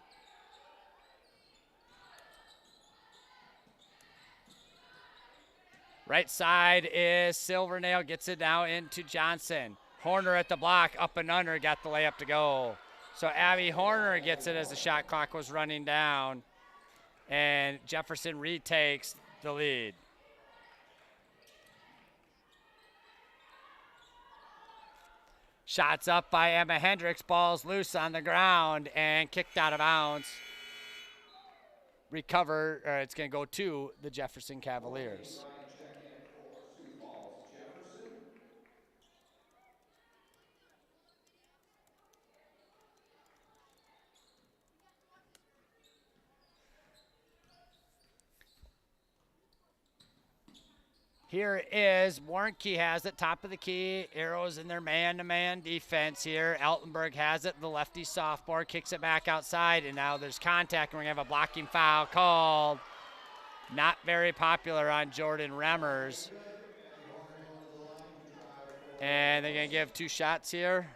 Right side is Silvernail, gets it now into Johnson. Horner at the block, up and under, got the layup to go. So Abby Horner gets it as the shot clock was running down, and Jefferson retakes the lead. Shots up by Emma Hendricks, ball's loose on the ground and kicked out of bounds. recover, or it's going to go to the Jefferson Cavaliers. Here is Warnke has it, top of the key. Arrows in their man-to-man defense here. Altenberg has it, the lefty sophomore, kicks it back outside, and now there's contact, and we're going to have a blocking foul called. Not very popular on Jordan Remmers. And they're going to give 2 shots here.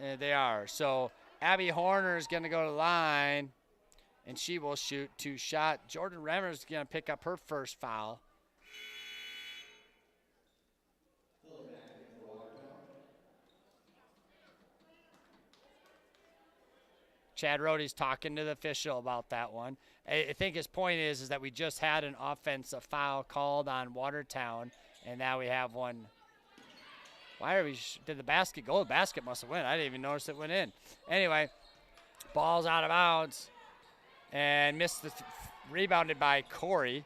And they are. So Abby Horner is going to go to the line, and she will shoot 2 shots. Jordan Remmers is going to pick up her first foul. Chad Rohde's talking to the official about that one. I think his point is that we just had an offensive foul called on Watertown, and now we have one. Why are we? Did the basket go? The basket must have went. I didn't even notice it went in. Anyway, ball's out of bounds, and missed the rebounded by Corey.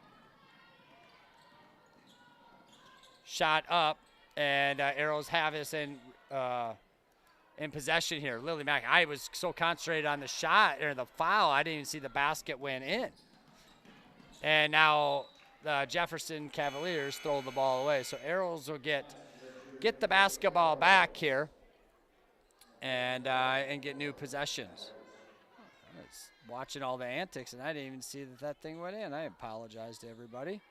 Shot up, and Arrows have us in possession here. Lily Mack, I was so concentrated on the shot or the foul, I didn't even see the basket went in. And now the Jefferson Cavaliers throw the ball away. So Arrows will get the basketball back here and get new possessions. I was watching all the antics, and I didn't even see that thing went in. I apologize to everybody.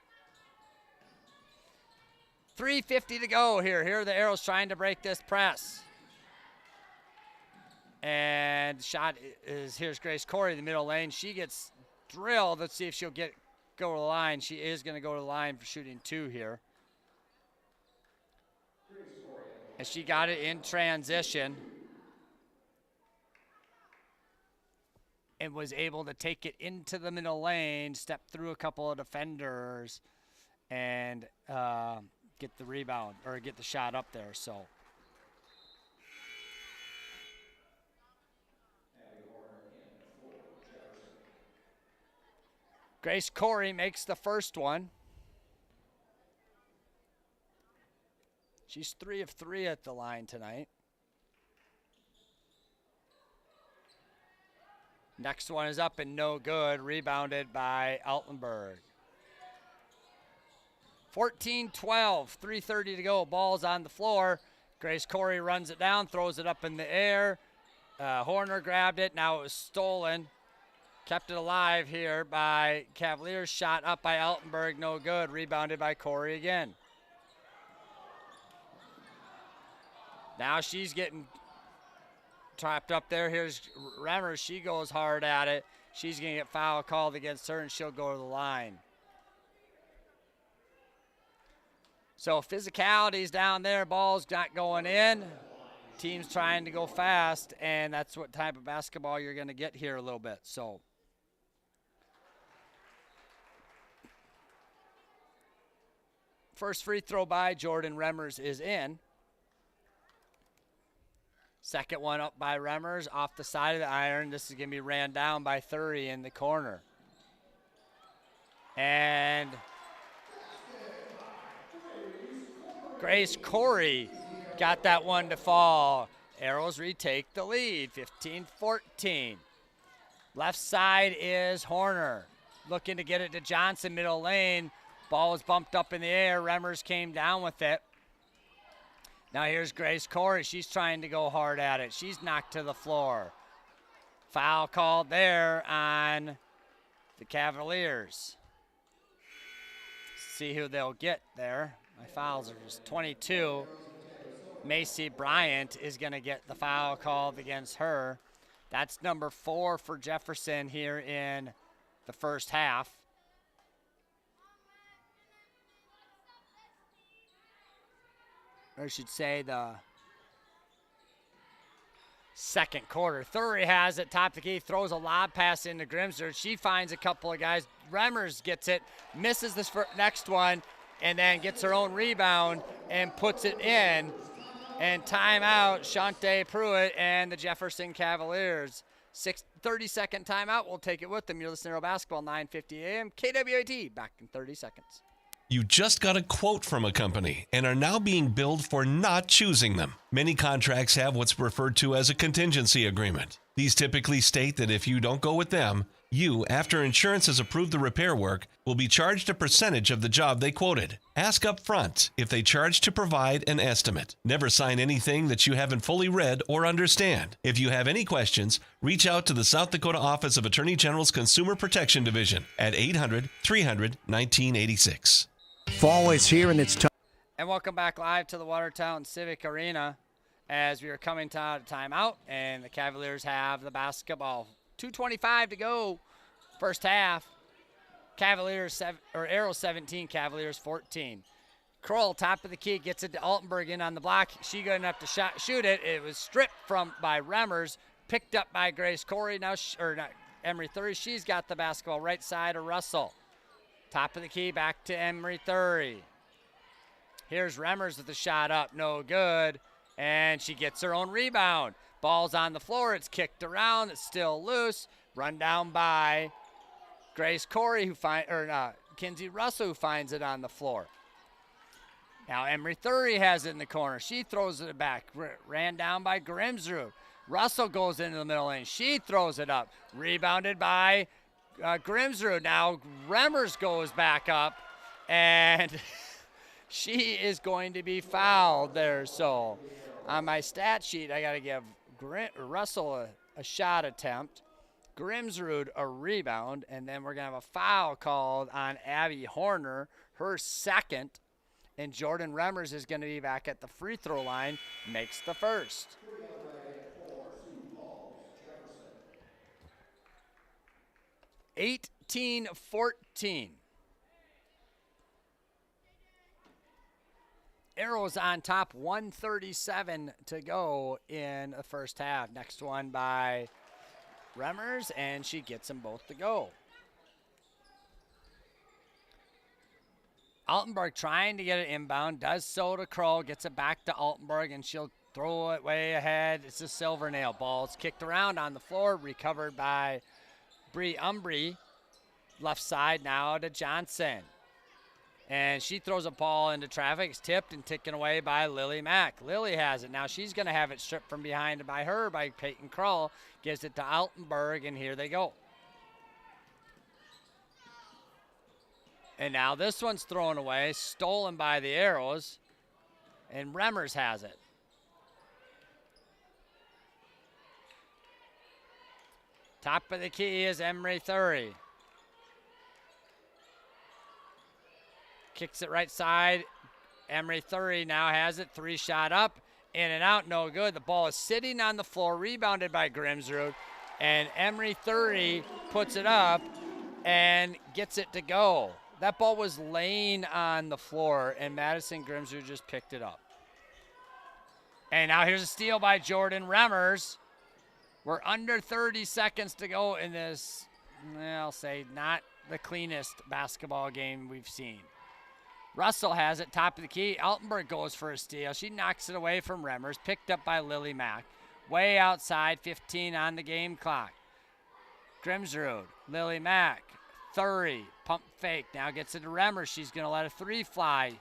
3:50 to go here. Here are the Arrows trying to break this press. And shot is, here's Grace Corey in the middle lane. She gets drilled. Let's see if she'll go to the line. She is going to go to the line for shooting 2 here. And she got it in transition and was able to take it into the middle lane, step through a couple of defenders, and get the rebound, or get the shot up there. So Grace Corey makes the first one. She's 3 of 3 at the line tonight. Next one is up and no good. Rebounded by Altenberg. 14-12, 3:30 to go. Ball's on the floor. Grace Corey runs it down, throws it up in the air. Horner grabbed it. Now it was stolen. Kept it alive here by Cavaliers. Shot up by Altenberg, no good. Rebounded by Corey again. Now she's getting trapped up there. Here's Remmers. She goes hard at it. She's going to get foul called against her, and she'll go to the line. So physicality's down there. Ball's not going in. Team's trying to go fast, and that's what type of basketball you're going to get here a little bit. So first free throw by Jordan Remmers is in. Second one up by Remmers off the side of the iron. This is going to be ran down by Thury in the corner. And Grace Corey got that one to fall. Arrows retake the lead, 15-14. Left side is Horner. Looking to get it to Johnson, middle lane. Ball was bumped up in the air. Remmers came down with it. Now here's Grace Corey. She's trying to go hard at it. She's knocked to the floor. Foul called there on the Cavaliers. See who they'll get there. My fouls are just 22. Macy Bryant is going to get the foul called against her. That's number 4 for Jefferson here in the first half. Or I should say the second quarter. Thury has it, top of the key, throws a lob pass into Grimser. She finds a couple of guys. Remmers gets it, misses this next one, and then gets her own rebound and puts it in. And timeout, Shante Pruitt and the Jefferson Cavaliers. 30-second timeout. We'll take it with them. You're listening to Aero Basketball, 9:50 a.m. KWAT. Back in 30 seconds. You just got a quote from a company and are now being billed for not choosing them. Many contracts have what's referred to as a contingency agreement. These typically state that if you don't go with them, you, after insurance has approved the repair work, will be charged a percentage of the job they quoted. Ask up front if they charge to provide an estimate. Never sign anything that you haven't fully read or understand. If you have any questions, reach out to the South Dakota Office of Attorney General's Consumer Protection Division at 800-300-1986. Fall is here and it's time. And welcome back live to the Watertown Civic Arena as we are coming to timeout, and the Cavaliers have the basketball. 2:25 to go, first half. Cavaliers Arrows 17, Cavaliers 14. Kroll, top of the key, gets it to Altenberg in on the block. She good enough to shoot it. It was stripped by Remmers, picked up by Grace Corey. Now, Emery Thury. She's got the basketball right side of Russell. Top of the key, back to Emery Thury. Here's Remmers with the shot up, no good, and she gets her own rebound. Ball's on the floor, it's kicked around, it's still loose. Run down by Grace Corey, Kinsey Russell, who finds it on the floor. Now Emery Thury has it in the corner. She throws it back. Ran down by Grimsrud. Russell goes into the middle lane. She throws it up. Rebounded by Grimsrud. Now Remmers goes back up, and she is going to be fouled there. So on my stat sheet, I got to give Russell a shot attempt, Grimsrud a rebound, and then we're going to have a foul called on Abby Horner, her second, and Jordan Remmers is going to be back at the free throw line, makes the first. (18-14). Arrows on top, 1:37 to go in the first half. Next one by Remmers, and she gets them both to go. Altenberg trying to get it inbound, does so to Kroll, gets it back to Altenberg, and she'll throw it way ahead. It's a Silvernail ball. It's kicked around on the floor, recovered by Bree Umbry. Left side now to Johnson. And she throws a ball into traffic. It's tipped and taken away by Lily Mack. Lily has it. Now she's going to have it stripped from behind by Peyton Kroll. Gives it to Altenberg, and here they go. And now this one's thrown away, stolen by the Arrows, and Remmers has it. Top of the key is Emery Thury. Kicks it right side. Emery Thury now has it. Three shot up. In and out. No good. The ball is sitting on the floor. Rebounded by Grimsrud. And Emery Thury puts it up and gets it to go. That ball was laying on the floor, and Madison Grimsrud just picked it up. And now here's a steal by Jordan Remmers. We're under 30 seconds to go in this, I'll say, not the cleanest basketball game we've seen. Russell has it, top of the key. Altenberg goes for a steal. She knocks it away from Remmers, picked up by Lily Mack. Way outside, 15 on the game clock. Grimsrud, Lily Mack, Thury, pump fake. Now gets it to Remmers. She's going to let a three fly.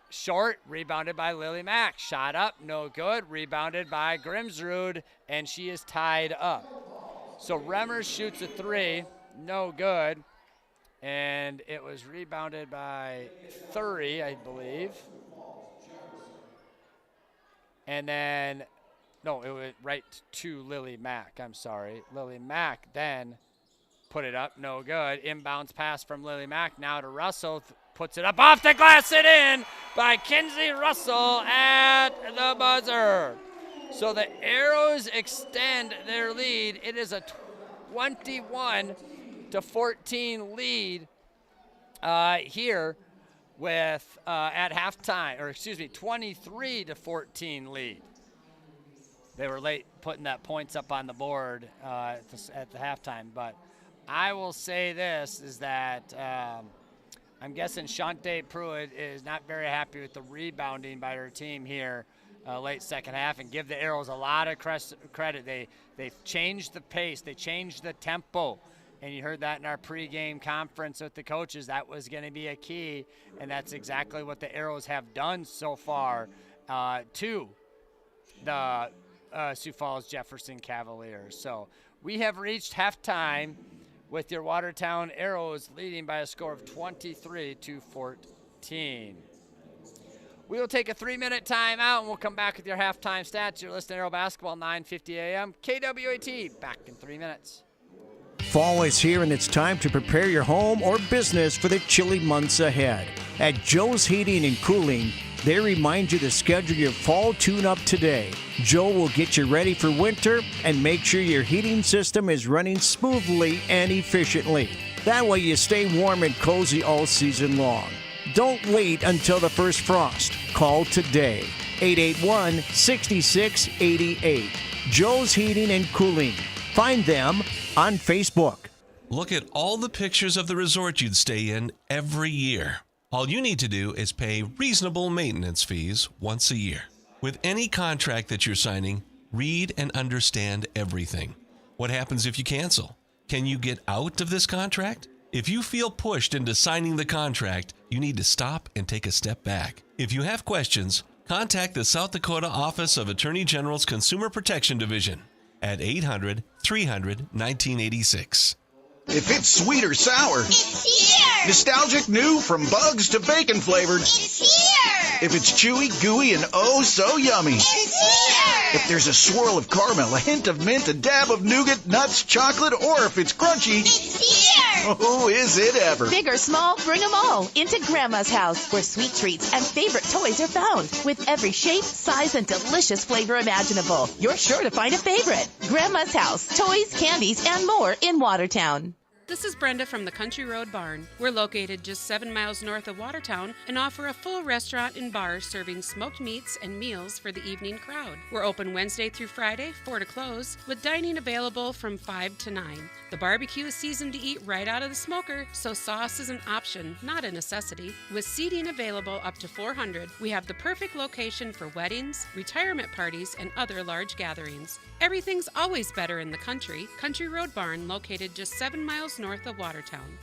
Short, rebounded by Lily Mack. Shot up, no good. Rebounded by Grimsrud, and she is tied up. So Remmers shoots a three, no good. And it was rebounded by Thury, I believe. And then, no, it went right to Lily Mack. I'm sorry. Lily Mack then put it up, no good. Inbounds pass from Lily Mack now to Russell. Puts it up off the glass and in by Kinsey Russell at the buzzer. So the Arrows extend their lead. It is a 21-14 lead here with at halftime, or excuse me, 23-14 lead. They were late putting that points up on the board at the halftime, but I will say this is that I'm guessing Shantae Pruitt is not very happy with the rebounding by her team here late second half, and give the Arrows a lot of credit. They've changed the pace. They changed the tempo. And you heard that in our pregame conference with the coaches. That was going to be a key, and that's exactly what the Arrows have done so far to the Sioux Falls Jefferson Cavaliers. So we have reached halftime with your Watertown Arrows leading by a score of 23-14. We will take a 3-minute timeout, and we'll come back with your halftime stats. You're listening to Arrow Basketball, 9:50 a.m. KWAT, back in 3 minutes. Fall is here, and it's time to prepare your home or business for the chilly months ahead. At Joe's Heating and Cooling, they remind you to schedule your fall tune-up today. Joe will get you ready for winter and make sure your heating system is running smoothly and efficiently. That way you stay warm and cozy all season long. Don't wait until the first frost. Call today. 881-6688. Joe's Heating and Cooling. Find them on Facebook. Look at all the pictures of the resort you'd stay in every year. All you need to do is pay reasonable maintenance fees once a year. With any contract that you're signing, read and understand everything. What happens if you cancel? Can you get out of this contract? If you feel pushed into signing the contract, you need to stop and take a step back. If you have questions, contact the South Dakota Office of Attorney General's Consumer Protection Division at 800-300-1986. If it's sweet or sour, It's here! nostalgic new from bugs to bacon flavored, It's here! if it's chewy, gooey, and oh so yummy, It's here! if there's a swirl of caramel, a hint of mint, a dab of nougat, nuts, chocolate, or if it's crunchy, It's here! oh, is it ever? Big or small, bring them all into Grandma's house, where sweet treats and favorite toys are found. With every shape, size, and delicious flavor imaginable, you're sure to find a favorite. Grandma's house, toys, candies, and more in Watertown. This is Brenda from the Country Road Barn. We're located just 7 miles north of Watertown and offer a full restaurant and bar serving smoked meats and meals for the evening crowd. We're open Wednesday through Friday, 4 to close, with dining available from 5 to 9. The barbecue is seasoned to eat right out of the smoker, so sauce is an option, not a necessity. With seating available up to 400, we have the perfect location for weddings, retirement parties, and other large gatherings. Everything's always better in the country. Country Road Barn, located just 7 miles north of Watertown.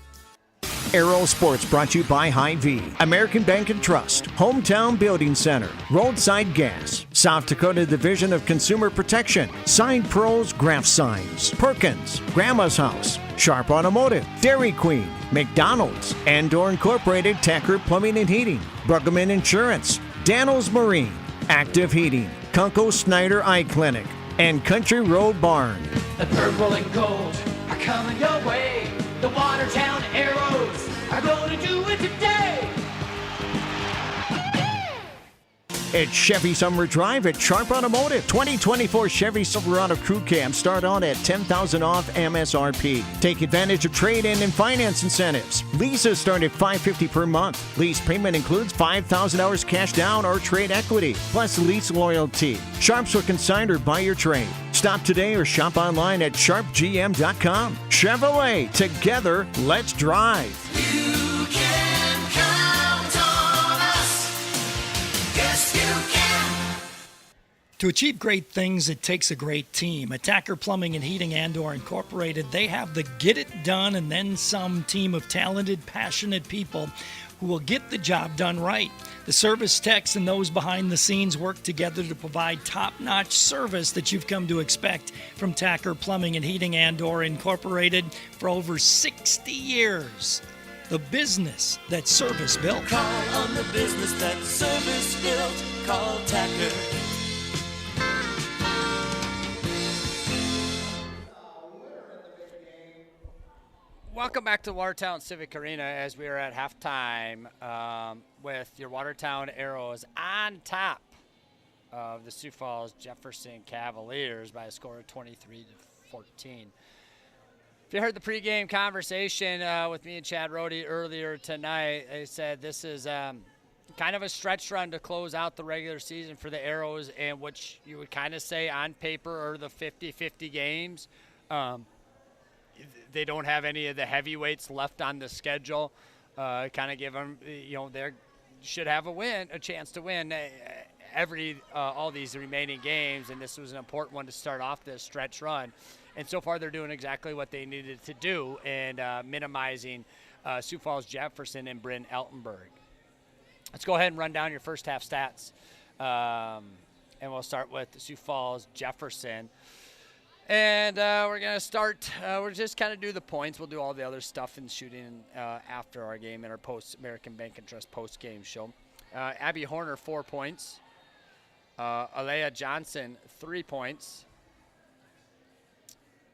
Arrow Sports brought to you by Hy-Vee, American Bank and Trust, Hometown Building Center, Roadside Gas, South Dakota Division of Consumer Protection, Sign Pros Graph Signs, Perkins, Grandma's House, Sharp Automotive, Dairy Queen, McDonald's, Andor Incorporated Tacker Plumbing and Heating, Bruggeman Insurance, Daniels Marine, Active Heating, Kunkel Snyder Eye Clinic, and Country Road Barn. The purple and gold are coming your way. The Watertown Arrows are going to do it today. It's Chevy Summer Drive at Sharp Automotive. 2024 Chevy Silverado Crew Cab start on at $10,000 off MSRP. Take advantage of trade-in and finance incentives. Leases start at $550 per month. Lease payment includes 5,000 hours cash down or trade equity, plus lease loyalty. Sharps will consign or buy your trade. Stop today or shop online at sharpgm.com. Chevrolet, together, let's drive. You can count on us. Yes, you can. To achieve great things, it takes a great team. Attacker Plumbing and Heating Andor Incorporated, they have the get it done and then some team of talented, passionate people who will get the job done right. The service techs and those behind the scenes work together to provide top-notch service that you've come to expect from Tacker Plumbing and Heating Andor Incorporated for over 60 years. The business that service built. Call on the business that service built. Call Tacker. Welcome back to Watertown Civic Arena as we are at halftime with your Watertown Arrows on top of the Sioux Falls Jefferson Cavaliers by a score of 23-14. If you heard the pregame conversation with me and Chad Rohde earlier tonight, I said this is kind of a stretch run to close out the regular season for the Arrows, and which you would kind of say on paper are the 50-50 games. They don't have any of the heavyweights left on the schedule. Kind of give them, they should have a chance to win. all these remaining games, and this was an important one to start off this stretch run. And so far, they're doing exactly what they needed to do, and minimizing Sioux Falls Jefferson and Bryn Eltenburg. Let's go ahead and run down your first half stats, and we'll start with Sioux Falls Jefferson. And we're going to start, we'll just kind of do the points. We'll do all the other stuff in shooting after our game in our American Bank and Trust post-game show. Abby Horner, 4 points. Alea Johnson, 3 points.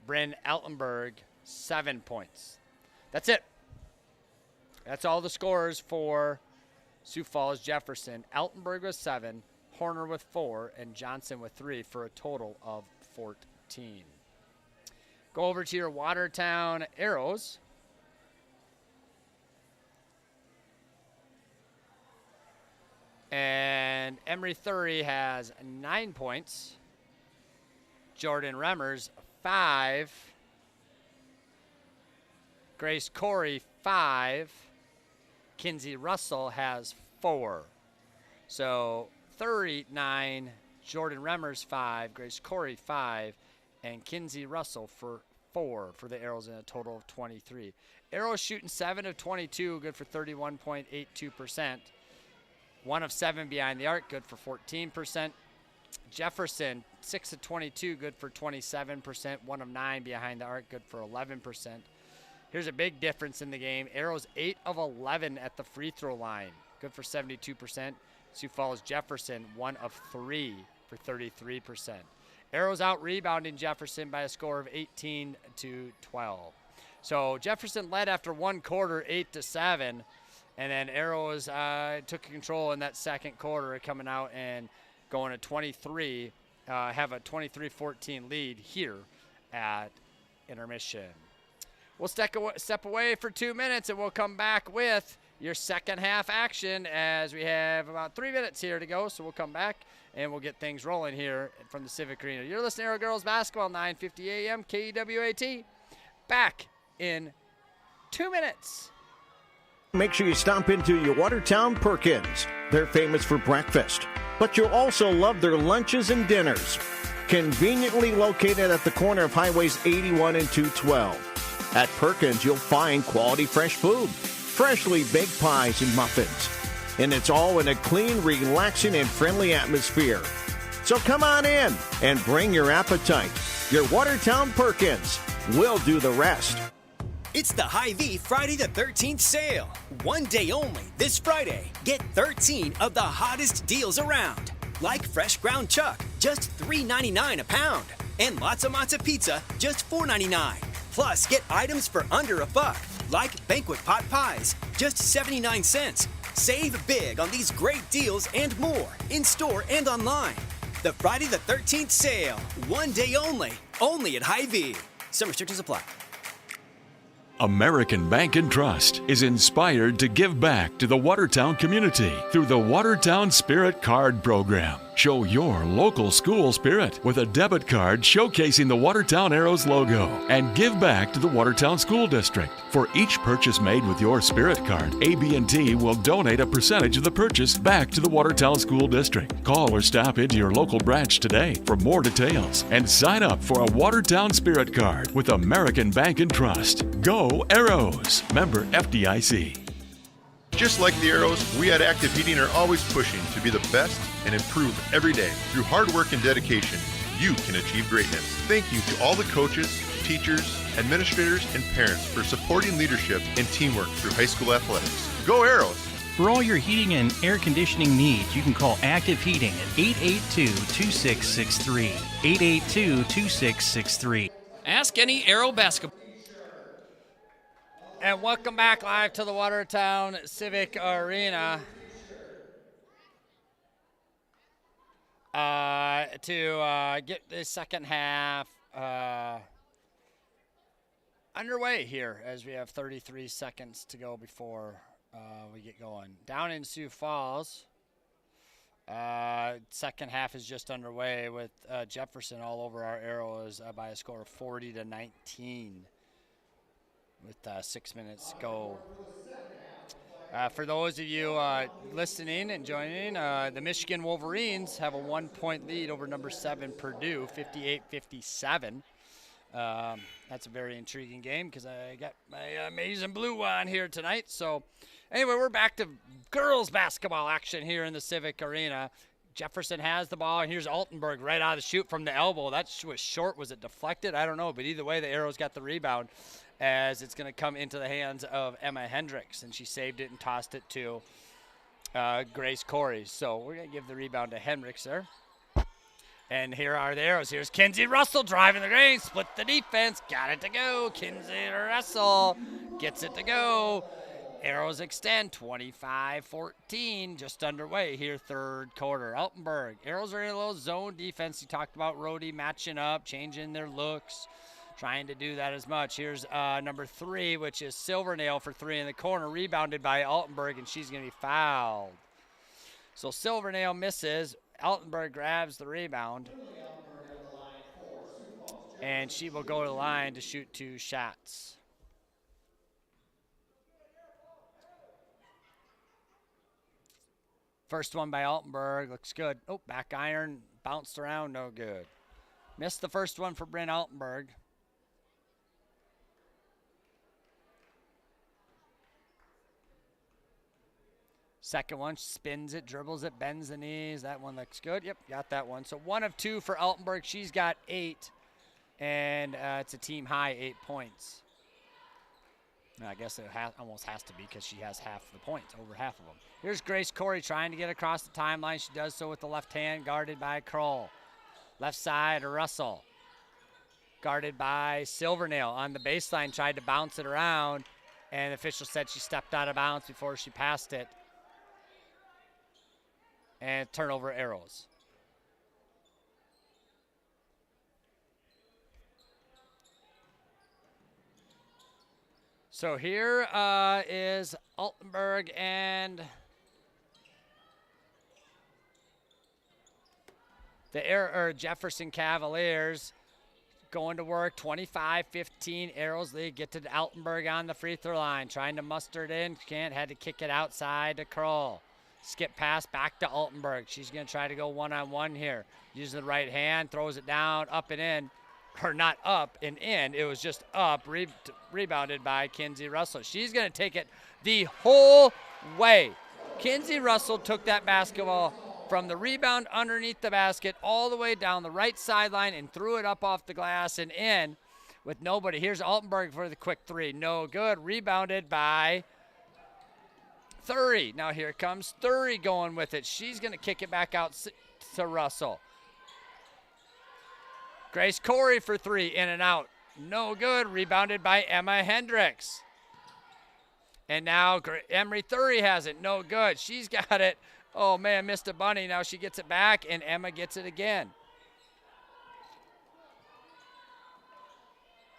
Bryn Eltenburg, 7 points. That's it. That's all the scores for Sioux Falls Jefferson. Eltenburg with 7, Horner with 4, and Johnson with 3 for a total of 14. Go over to your Watertown Arrows. And Emery Thury has 9 points. Jordan Remmers, 5. Grace Corey, 5. Kinsey Russell has 4. So 9, Jordan Remmers 5, Grace Corey 5, and Kinsey Russell for 4 for the Arrows in a total of 23. Arrows shooting 7 of 22, good for 31.82%. 1 of 7 behind the arc, good for 14%. Jefferson 6 of 22, good for 27%. 1 of 9 behind the arc, good for 11%. Here's a big difference in the game. Arrows 8 of 11 at the free throw line, good for 72%. Sioux Falls Jefferson 1 of 3 for 33%. Arrows out rebounding Jefferson by a score of 18-12. So Jefferson led after one quarter, 8-7, and then Arrows took control in that second quarter, coming out and going to 23, have a 23-14 lead here at intermission. We'll step away for 2 minutes, and we'll come back with your second half action as we have about 3 minutes here to go. So we'll come back, and we'll get things rolling here from the Civic Arena. You're listening to Arrow Girls Basketball, 9:50 a.m., KEWAT. Back in 2 minutes. Make sure you stop into your Watertown Perkins. They're famous for breakfast, but you'll also love their lunches and dinners. Conveniently located at the corner of Highways 81 and 212. At Perkins, you'll find quality fresh food, freshly baked pies and muffins. And it's all in a clean, relaxing, and friendly atmosphere. So come on in and bring your appetite. Your Watertown Perkins will do the rest. It's the Hy-Vee Friday the 13th sale. One day only this Friday. Get 13 of the hottest deals around. Like fresh ground chuck, just $3.99 a pound. And lots of matzo pizza, just $4.99. Plus, get items for under $1, like banquet pot pies, just 79 cents. Save big on these great deals and more, in-store and online. The Friday the 13th sale, one day only at Hy-Vee. Some restrictions apply. American Bank and Trust is inspired to give back to the Watertown community through the Watertown Spirit Card Program. Show your local school spirit with a debit card showcasing the Watertown Arrows logo and give back to the Watertown School District. For each purchase made with your Spirit Card, AB&T will donate a percentage of the purchase back to the Watertown School District. Call or stop into your local branch today for more details and sign up for a Watertown Spirit Card with American Bank and Trust. Go Arrows! Member FDIC. Just like the Arrows, we at Active Heating are always pushing to be the best and improve every day. Through hard work and dedication, you can achieve greatness. Thank you to all the coaches, teachers, administrators, and parents for supporting leadership and teamwork through high school athletics. Go Arrows! For all your heating and air conditioning needs, you can call Active Heating at 882-2663. 882-2663. Ask any Arrow basketball. And welcome back live to the Watertown Civic Arena. To get the second half underway here as we have 33 seconds to go before we get going. Down in Sioux Falls, second half is just underway with Jefferson all over our Arrows by a score of 40-19. With 6 minutes to go. For those of you listening and joining, the Michigan Wolverines have a 1-point lead over number 7 Purdue, 58-57. That's a very intriguing game because I got my amazing blue on here tonight. So anyway, we're back to girls basketball action here in the Civic Arena. Jefferson has the ball, and here's Altenberg right out of the chute from the elbow. That was short. Was it deflected? I don't know, but either way, the Arrows got the rebound as it's going to come into the hands of Emma Hendricks, and she saved it and tossed it to Grace Corey. So we're going to give the rebound to Hendricks there. And here are the Arrows. Here's Kinsey Russell driving the lane, split the defense, got it to go. Kinsey Russell gets it to go. Arrows extend 25-14, just underway here, third quarter. Altenberg, Arrows are in a little zone defense. You talked about Rhodey matching up, changing their looks, trying to do that as much. Here's number 3, which is Silvernail for 3 in the corner, rebounded by Altenberg, and she's going to be fouled. So Silvernail misses. Altenberg grabs the rebound, and she will go to the line to shoot 2 shots. First one by Altenberg, looks good. Oh, back iron, bounced around, no good. Missed the first one for Bryn Altenberg. Second one, spins it, dribbles it, bends the knees. That one looks good. Yep, got that one. So 1 of 2 for Altenberg. She's got 8, and it's a team high 8 points. I guess it almost has to be because she has half the points, over half of them. Here's Grace Corey trying to get across the timeline. She does so with the left hand, guarded by Kroll. Left side, Russell. Guarded by Silvernail on the baseline, tried to bounce it around, and the official said she stepped out of bounds before she passed it. And turnover Arrows. So here is Altenberg and the Jefferson Cavaliers going to work. 25-15, Arrows lead. Get to Altenberg on the free throw line, trying to muster it in. Can't, had to kick it outside to Kroll. Skip pass back to Altenberg. She's going to try to go one-on-one here. Using the right hand, throws it down, up and in. Or not up and in, it was just up, rebounded by Kinsey Russell. She's going to take it the whole way. Kinsey Russell took that basketball from the rebound underneath the basket all the way down the right sideline and threw it up off the glass and in with nobody. Here's Altenberg for the quick 3. No good. Rebounded by Thury. Now here comes Thury going with it. She's going to kick it back out to Russell. Grace Corey for 3, in and out. No good. Rebounded by Emma Hendricks. And now Emery Thury has it. No good. She's got it. Oh, man, missed a bunny. Now she gets it back, and Emma gets it again.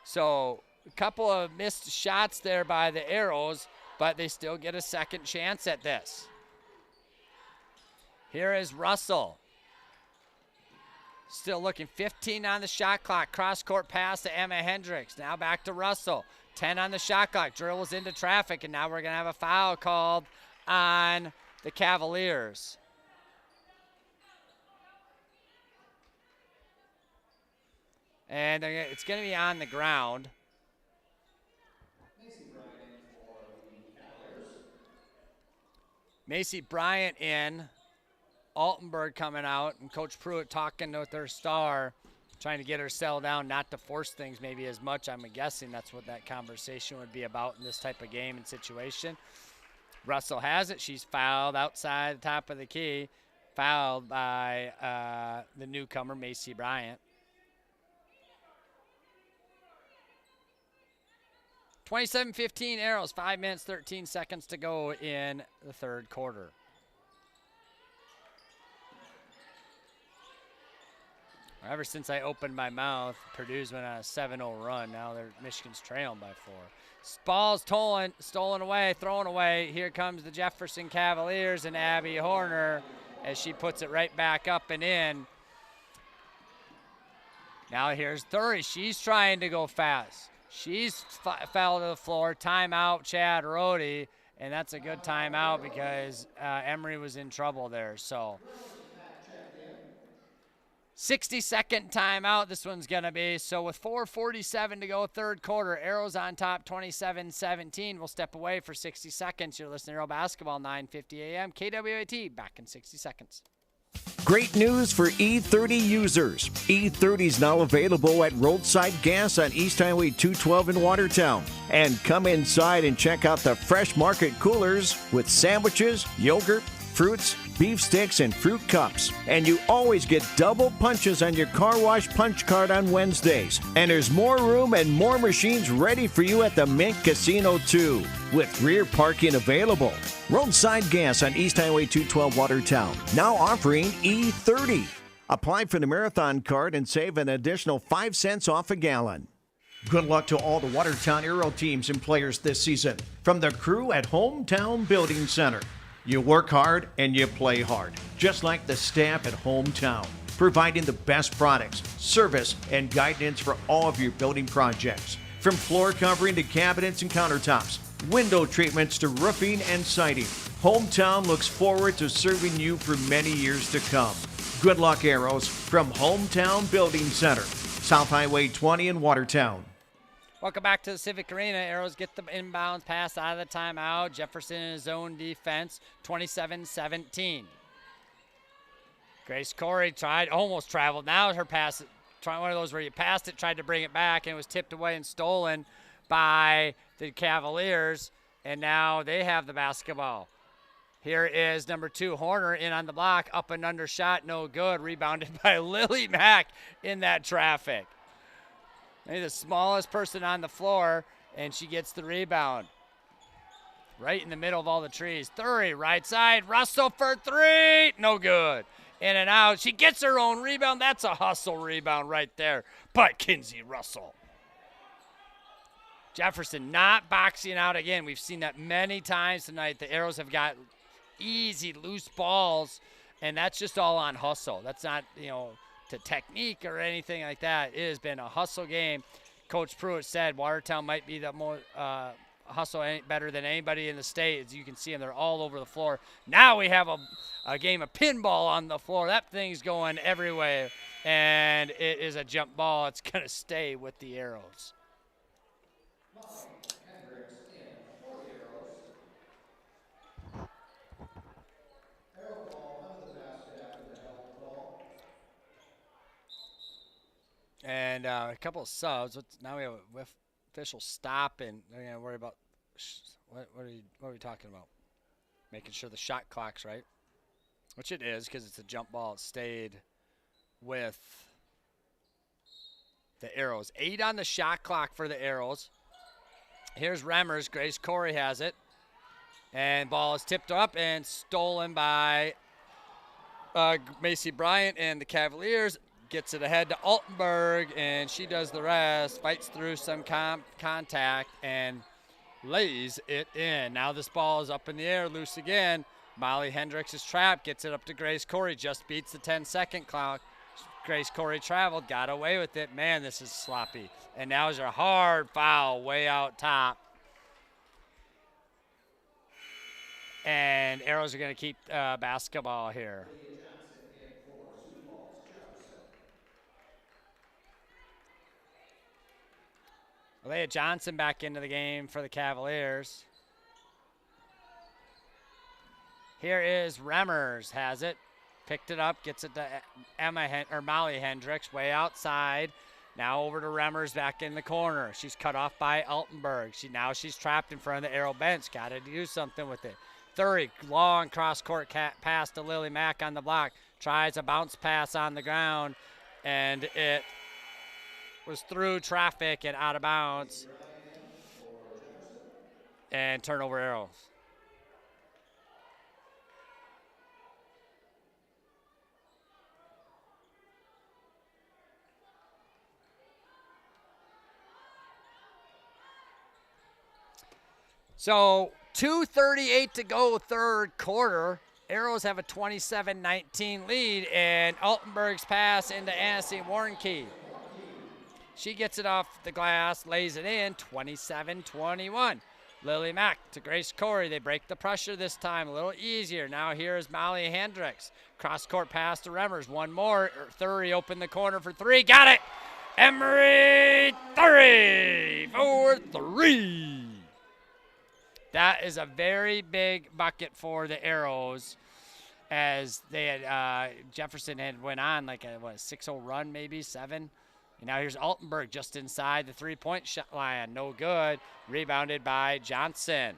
So a couple of missed shots there by the Arrows, but they still get a second chance at this. Here is Russell. Still looking, 15 on the shot clock. Cross-court pass to Emma Hendricks. Now back to Russell. 10 on the shot clock. Drills into traffic, and now we're going to have a foul called on the Cavaliers. And it's going to be on the ground. Macy Bryant in. Altenberg coming out, and Coach Pruitt talking with their star, trying to get her settled down, not to force things maybe as much. I'm guessing that's what that conversation would be about in this type of game and situation. Russell has it. She's fouled outside the top of the key, fouled by the newcomer, Macy Bryant. 27-15 Arrows, 5 minutes, 13 seconds to go in the third quarter. Ever since I opened my mouth, Purdue's went on a 7-0 run. Now Michigan's trailing by 4. Ball's stolen away, thrown away. Here comes the Jefferson Cavaliers and Abby Horner as she puts it right back up and in. Now here's Thury. She's trying to go fast. She's fell to the floor. Timeout, Chad Rhodey. and that's a good timeout because Emory was in trouble there. So 60-second timeout this one's going to be. So with 4:47 to go, third quarter, Arrows on top 27-17. We'll step away for 60 seconds. You're listening to Arrow Basketball, 9:50 a.m. KWAT, back in 60 seconds. Great news for E30 users. E30 is now available at Roadside Gas on East Highway 212 in Watertown. And come inside and check out the Fresh Market coolers with sandwiches, yogurt, fruits, beef sticks, and fruit cups. And you always get double punches on your car wash punch card on Wednesdays. And there's more room and more machines ready for you at the Mint Casino too, with rear parking available. Roadside Gas on East Highway 212 Watertown, now offering E30. Apply for the Marathon card and save an additional 5 cents off a gallon. Good luck to all the Watertown Aero teams and players this season. From the crew at Hometown Building Center. You work hard and you play hard, just like the staff at Hometown, providing the best products, service, and guidance for all of your building projects. From floor covering to cabinets and countertops, window treatments to roofing and siding, Hometown looks forward to serving you for many years to come. Good luck, Arrows, from Hometown Building Center, South Highway 20 in Watertown. Welcome back to the Civic Arena. Arrows get the inbounds pass out of the timeout. Jefferson in his own defense, 27-17. Grace Corey almost traveled. Now her pass, one of those where you passed it, tried to bring it back, and it was tipped away and stolen by the Cavaliers, and now they have the basketball. Here is number 2, Horner, in on the block, up and under shot, no good. Rebounded by Lily Mack in that traffic. Maybe the smallest person on the floor, and she gets the rebound. Right in the middle of all the trees. Thury, right side, Russell for 3, no good. In and out, she gets her own rebound. That's a hustle rebound right there by Kinsey Russell. Jefferson not boxing out again. We've seen that many times tonight. The Arrows have got easy, loose balls, and that's just all on hustle. That's not, to technique or anything like that. It has been a hustle game. Coach Pruitt said Watertown might be the more hustle better than anybody in the state. As you can see them, they're all over the floor. Now we have a game of pinball on the floor. That thing's going everywhere, and it is a jump ball. It's going to stay with the Arrows. And a couple of subs. Now we have a official stop, and we're going to worry about what are we talking about? Making sure the shot clock's right, which it is because it's a jump ball. It stayed with the Arrows. 8 on the shot clock for the Arrows. Here's Remmers. Grace Corey has it, and ball is tipped up and stolen by Macy Bryant and the Cavaliers. Gets it ahead to Altenberg, and she does the rest, fights through some contact, and lays it in. Now this ball is up in the air, loose again. Molly Hendricks is trapped, gets it up to Grace Corey, just beats the 10-second clock. Grace Corey traveled, got away with it. Man, this is sloppy. And now is a hard foul way out top. And Arrows are going to keep basketball here. Alea Johnson back into the game for the Cavaliers. Here is Remmers, has it. Picked it up, gets it to Molly Hendricks, way outside. Now over to Remmers back in the corner. She's cut off by Altenberg. Now she's trapped in front of the Arrow bench. Got to do something with it. Thury, long cross-court pass to Lily Mack on the block. Tries a bounce pass on the ground, and it was through traffic and out of bounds. And turnover Arrows. So 2:38 to go, third quarter. Arrows have a 27-19 lead, and Altenberg's pass into Annecy Warnke. She gets it off the glass, lays it in, 27-21. Lily Mack to Grace Corey. They break the pressure this time, a little easier. Now here is Molly Hendricks. Cross-court pass to Remmers. One more. Thury open the corner for three. Got it! Emery Thury for three. That is a very big bucket for the Arrows, as they had Jefferson had went on like a 6-0 run, maybe 7. And now here's Altenberg just inside the three-point shot line. No good. Rebounded by Johnson.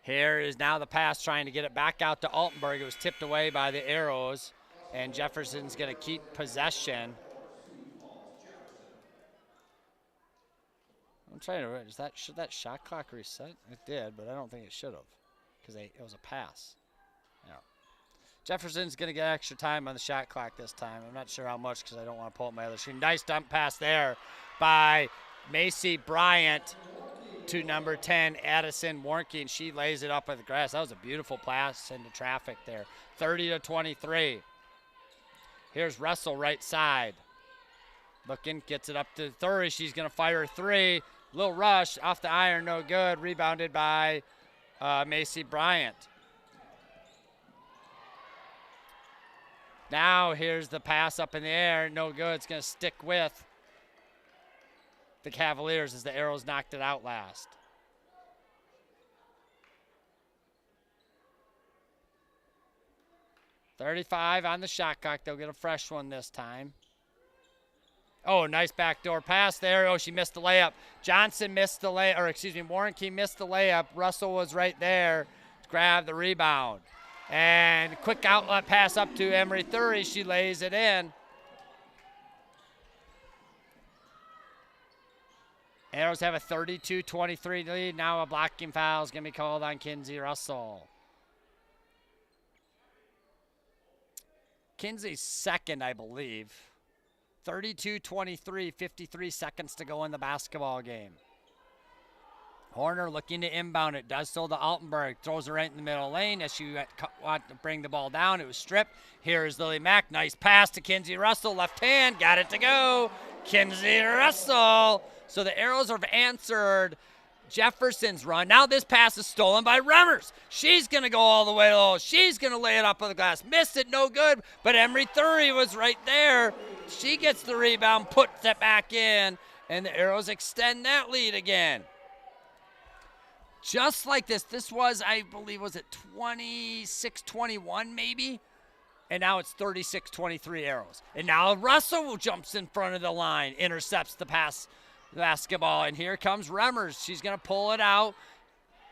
Here is now the pass, trying to get it back out to Altenberg. It was tipped away by the Arrows, and Jefferson's going to keep possession. I'm trying to, should that shot clock reset? It did, but I don't think it should have, because it was a pass. Yeah. Jefferson's going to get extra time on the shot clock this time. I'm not sure how much, because I don't want to pull up my other screen. Nice dump pass there by Macy Bryant to number 10, Addison Warnke, and she lays it up on the grass. That was a beautiful pass into traffic there. 30-23. Here's Russell right side. Looking, gets it up to Thury. She's going to fire a three. Little rush off the iron, no good. Rebounded by Macy Bryant. Now here's the pass up in the air. No good. It's going to stick with the Cavaliers as the Arrows knocked it out last. .35 on the shot clock. They'll get a fresh one this time. Oh, nice backdoor pass there. Oh, she missed the layup. Johnson missed the layup, or excuse me, Warnke missed the layup. Russell was right there to grab the rebound. And quick outlet pass up to Emery Thury. She lays it in. Arrows have a 32-23 lead. Now a blocking foul is going to be called on Kinsey Russell. Kinsey's second, I believe. 32-23, 53 seconds to go in the basketball game. Horner looking to inbound it. Does so to Altenberg. Throws it right in the middle lane as she wanted to bring the ball down. It was stripped. Here is Lily Mack. Nice pass to Kinsey Russell. Left hand. Got it to go. Kinsey Russell. So the Arrows have answered Jefferson's run. Now this pass is stolen by Remmers. She's going to go all the way low. She's going to lay it up on the glass. Missed it, no good. But Emery Thury was right there. She gets the rebound, puts it back in, and the Arrows extend that lead again. Just like this. This was, I believe, was it 26-21 maybe? And now it's 36-23 Arrows. And now Russell jumps in front of the line, intercepts the basketball, and here comes Remmers. She's going to pull it out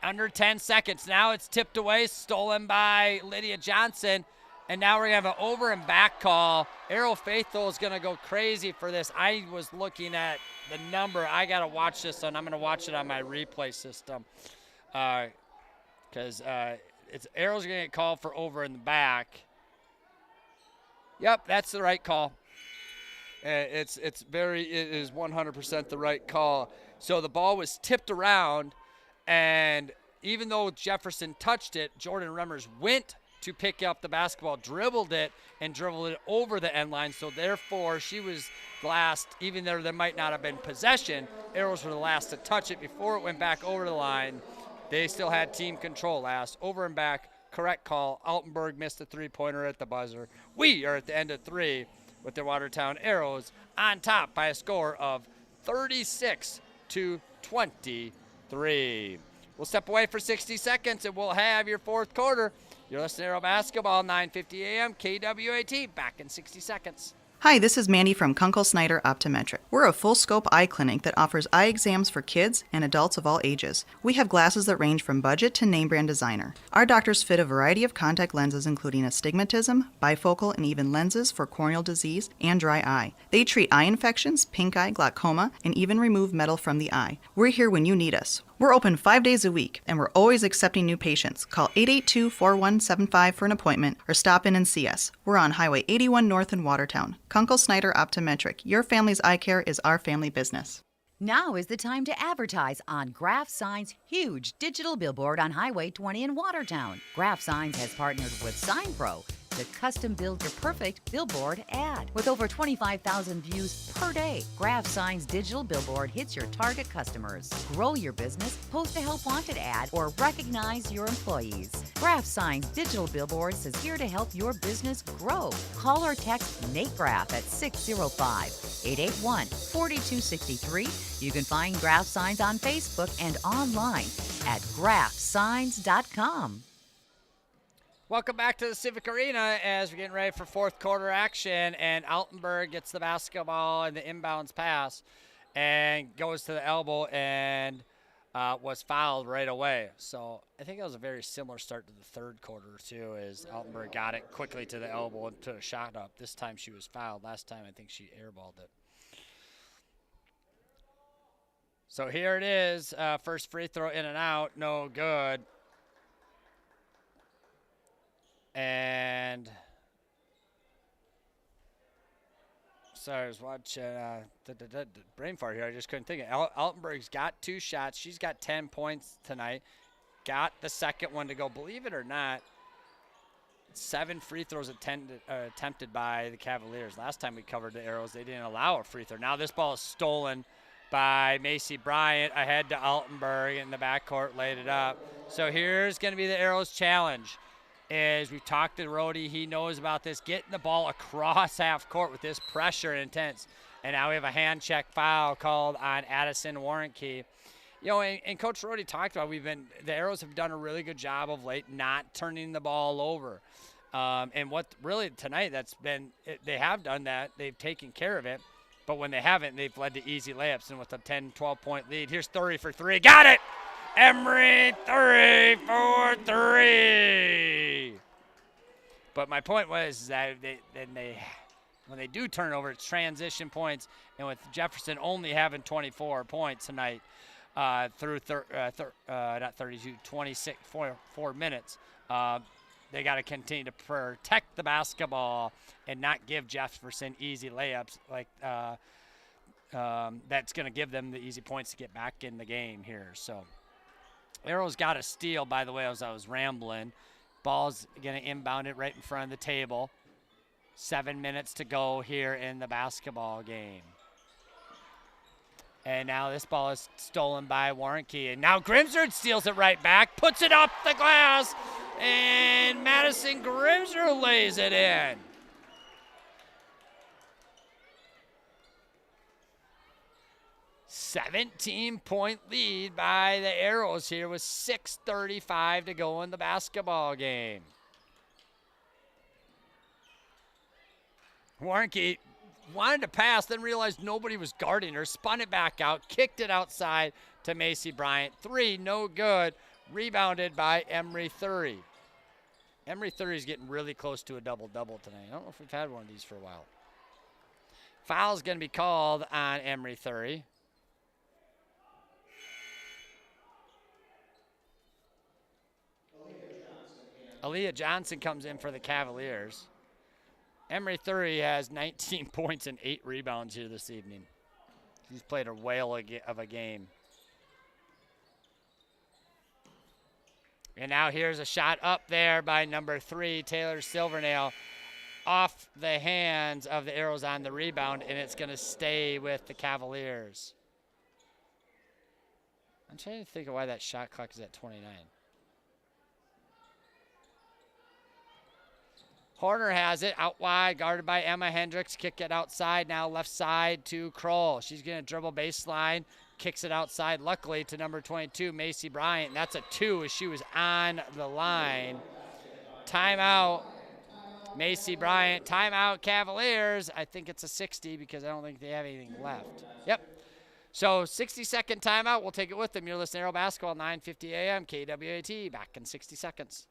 under 10 seconds. Now it's tipped away, stolen by Lydia Johnson, and now we're going to have an over and back call. Arrow Faithful is going to go crazy for this. I was looking at the number. I got to watch this, and I'm going to watch it on my replay system because it's Arrow's going to get called for over in the back. Yep, that's the right call. It is 100% the right call. So the ball was tipped around, and even though Jefferson touched it, Jordan Remmers went to pick up the basketball, dribbled it over the end line. So therefore, she was last, even though there might not have been possession. Arrows were the last to touch it before it went back over the line. They still had team control last. Over and back, correct call. Altenberg missed a three-pointer at the buzzer. We are at the end of 3 with the Watertown Arrows on top by a score of 36-23. We'll step away for 60 seconds, and we'll have your fourth quarter. You're listening to Arrow Basketball, 9:50 a.m., KWAT. Back in 60 seconds. Hi, this is Mandy from Kunkel Snyder Optometric. We're a full-scope eye clinic that offers eye exams for kids and adults of all ages. We have glasses that range from budget to name-brand designer. Our doctors fit a variety of contact lenses including astigmatism, bifocal, and even lenses for corneal disease and dry eye. They treat eye infections, pink eye, glaucoma, and even remove metal from the eye. We're here when you need us. We're open 5 days a week, and we're always accepting new patients. Call 882-4175 for an appointment or stop in and see us. We're on Highway 81 North in Watertown. Kunkel Snyder Optometric. Your family's eye care is our family business. Now is the time to advertise on Graph Signs' huge digital billboard on Highway 20 in Watertown. Graph Signs has partnered with SignPro, to custom build your perfect billboard ad. With over 25,000 views per day, Graph Signs digital billboard hits your target customers. Grow your business, post a help wanted ad, or recognize your employees. Graph Signs digital billboards is here to help your business grow. Call or text Nate Graff at 605-881-4263. You can find Graph Signs on Facebook and online at graphsigns.com. Welcome back to the Civic Arena as we're getting ready for fourth quarter action, and Altenburg gets the basketball and the inbounds pass and goes to the elbow and was fouled right away. So I think it was a very similar start to the third quarter too, as Altenburg got it quickly to the elbow and took a shot up. This time she was fouled. Last time I think she airballed it. So here it is, first free throw in and out, no good. And sorry, I was watching brain fart here. I just couldn't think of it. Altenburg's got 2 shots. She's got 10 points tonight. Got the second one to go. Believe it or not, 7 free throws attempted by the Cavaliers. Last time we covered the Arrows, they didn't allow a free throw. Now this ball is stolen by Macy Bryant ahead to Altenburg in the backcourt, laid it up. So here's going to be the Arrows challenge. As we've talked to Rhodey, he knows about this, getting the ball across half court with this pressure and intense. And now we have a hand check foul called on Addison Warnke. You know, and Coach Rhodey talked about the Arrows have done a really good job of late not turning the ball over. And what really tonight they have done that. They've taken care of it. But when they haven't, they've led to easy layups. And with a 10, 12-point lead, here's 30 for 3. Got it! Emery 3 for 3. But my point was that when they do turn over, it's transition points. And with Jefferson only having 24 points tonight through 26, 4 minutes, they got to continue to protect the basketball and not give Jefferson easy layups like that's going to give them the easy points to get back in the game here. So Arrows got a steal, by the way, as I was rambling. Ball's going to inbound it right in front of the table. 7 minutes to go here in the basketball game. And now this ball is stolen by Warnke. And now Grimsrud steals it right back, puts it up the glass, and Madison Grimsrud lays it in. $17-point lead by the Arrows here with 6:35 to go in the basketball game. Warnke wanted to pass, then realized nobody was guarding her, spun it back out, kicked it outside to Macy Bryant. 3, no good. Rebounded by Emery Thury. Emery Thury is getting really close to a double-double tonight. I don't know if we've had one of these for a while. Foul's going to be called on Emery Thury. Aaliyah Johnson comes in for the Cavaliers. Emery Thury has 19 points and 8 rebounds here this evening. He's played a whale of a game. And now here's a shot up there by number 3, Taylor Silvernail, off the hands of the Arrows on the rebound, and it's going to stay with the Cavaliers. I'm trying to think of why that shot clock is at 29. Horner has it out wide, guarded by Emma Hendricks. Kick it outside, now left side to Kroll. She's going to dribble baseline, kicks it outside, luckily, to number 22, Macy Bryant. And that's a 2 as she was on the line. Timeout, Macy Bryant. Timeout, Cavaliers. I think it's a 60 because I don't think they have anything left. Yep. So 60-second timeout. We'll take it with them. You're listening to Arrow Basketball, 9:50 a.m. KWAT. Back in 60 seconds.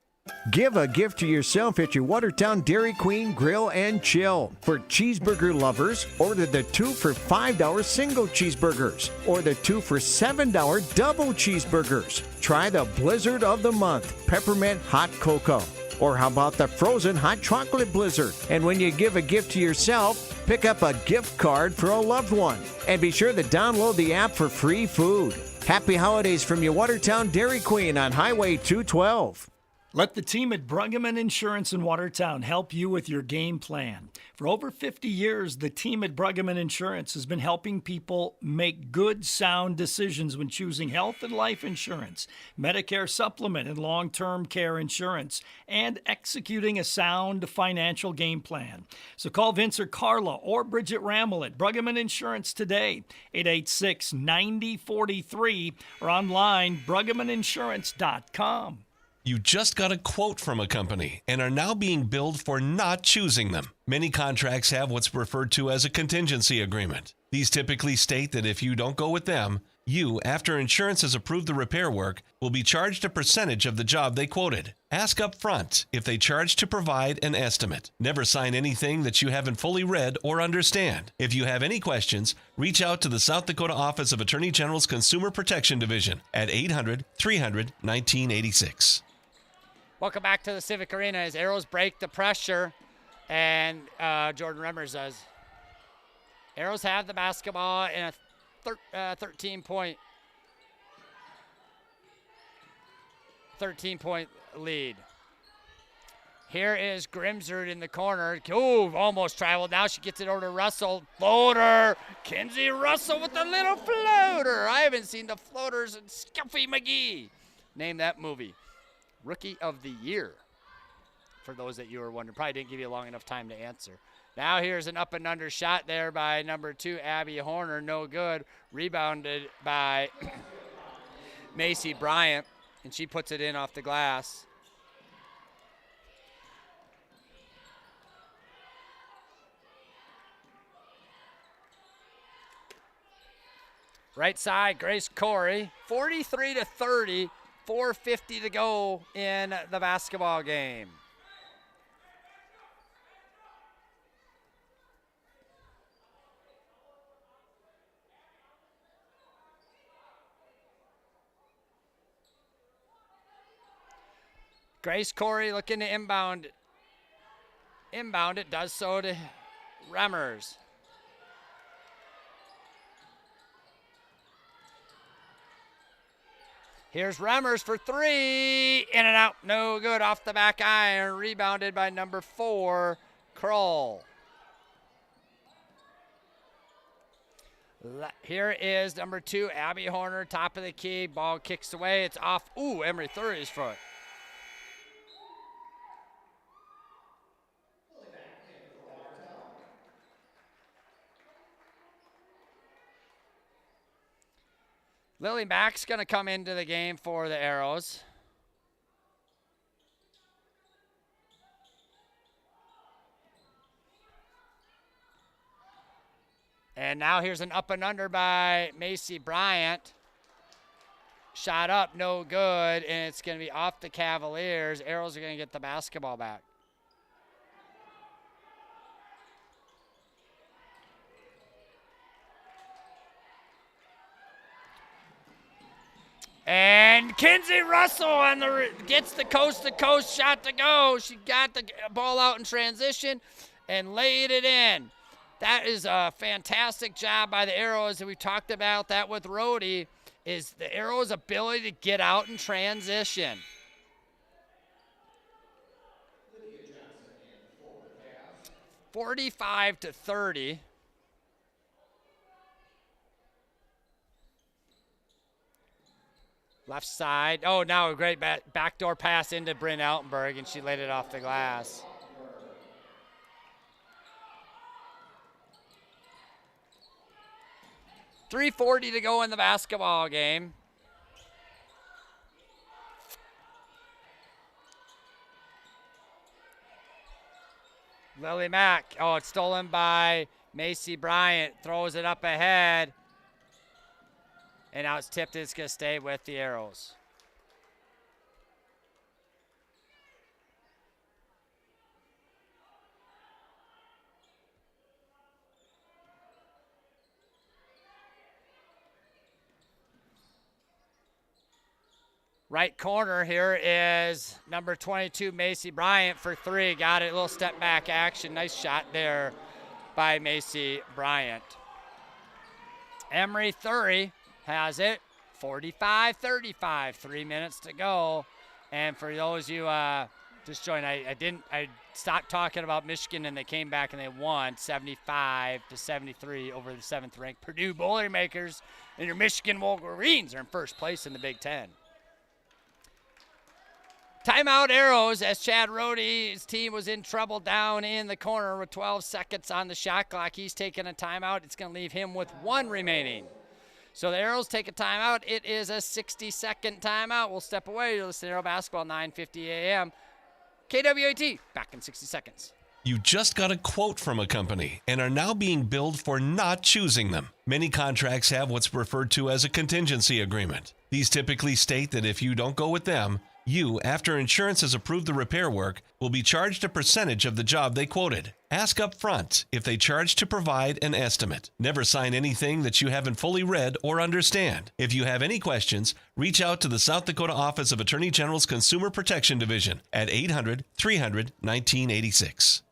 Give a gift to yourself at your Watertown Dairy Queen Grill and Chill. For cheeseburger lovers, order the 2 for $5 single cheeseburgers or the 2 for $7 double cheeseburgers. Try the Blizzard of the Month, Peppermint Hot Cocoa. Or how about the Frozen Hot Chocolate Blizzard? And when you give a gift to yourself, pick up a gift card for a loved one. And be sure to download the app for free food. Happy holidays from your Watertown Dairy Queen on Highway 212. Let the team at Bruggeman Insurance in Watertown help you with your game plan. For over 50 years, the team at Bruggeman Insurance has been helping people make good, sound decisions when choosing health and life insurance, Medicare supplement and long-term care insurance, and executing a sound financial game plan. So call Vince or Carla or Bridget Rammel at Bruggeman Insurance today, 886-9043, or online, BruggemanInsurance.com. You just got a quote from a company and are now being billed for not choosing them. Many contracts have what's referred to as a contingency agreement. These typically state that if you don't go with them, you, after insurance has approved the repair work, will be charged a percentage of the job they quoted. Ask up front if they charge to provide an estimate. Never sign anything that you haven't fully read or understand. If you have any questions, reach out to the South Dakota Office of Attorney General's Consumer Protection Division at 800-300-1986. Welcome back to the Civic Arena as Arrows break the pressure, and Jordan Remmers does. Arrows have the basketball in a 13-point lead. Here is Grimsrud in the corner. Oh, almost traveled. Now she gets it over to Russell. Floater. Kinsey Russell with the little floater. I haven't seen the floaters in Scuffy McGee. Name that movie. Rookie of the Year, for those that you were wondering. Probably didn't give you a long enough time to answer. Now here's an up and under shot there by number 2, Abby Horner. No good. Rebounded by Macy Bryant, and she puts it in off the glass. Right side, Grace Corey, 43-30. 4:50 to go in the basketball game. Grace Corey looking to inbound. Inbound it, does so to Remmers. Here's Remmers for 3, in and out, no good, off the back iron, rebounded by number 4, Kroll. Here is number 2, Abby Horner, top of the key, ball kicks away, it's off, Emery Thury's foot. Lily Mack's going to come into the game for the Arrows. And now here's an up and under by Macy Bryant. Shot up, no good, and it's going to be off the Cavaliers. Arrows are going to get the basketball back. And Kinsey Russell gets the coast-to-coast shot to go. She got the ball out in transition and laid it in. That is a fantastic job by the Arrows. And we talked about that with Rhodey, is the Arrows' ability to get out in transition. (45-30). Left side. Oh, now a great backdoor pass into Bryn Altenberg, and she laid it off the glass. .340 to go in the basketball game. Lily Mack. Oh, it's stolen by Macy Bryant. Throws it up ahead. And now it's tipped. It's going to stay with the Arrows. Right corner here is number 22, Macy Bryant for 3. Got it. A little step back action. Nice shot there by Macy Bryant. Emery Thury has it. 45-35. 3 minutes to go And for those of you just joined, I stopped talking about Michigan, and they came back and they won 75-73 over the 7th-ranked Purdue Boilermakers, and your Michigan Wolverines are in first place in the Big Ten. Timeout Arrows as Chad Rohde's team was in trouble down in the corner with 12 seconds on the shot clock. He's taking a timeout. It's going to leave him with 1 remaining. So the Arrows take a timeout. It is a 60-second timeout. We'll step away. You'll listen to Arrow Basketball, 9:50 a.m. KWAT, back in 60 seconds. You just got a quote from a company and are now being billed for not choosing them. Many contracts have what's referred to as a contingency agreement. These typically state that if you don't go with them, you, after insurance has approved the repair work, will be charged a percentage of the job they quoted. Ask up front if they charge to provide an estimate. Never sign anything that you haven't fully read or understand. If you have any questions, reach out to the South Dakota Office of Attorney General's Consumer Protection Division at 800-300-1986.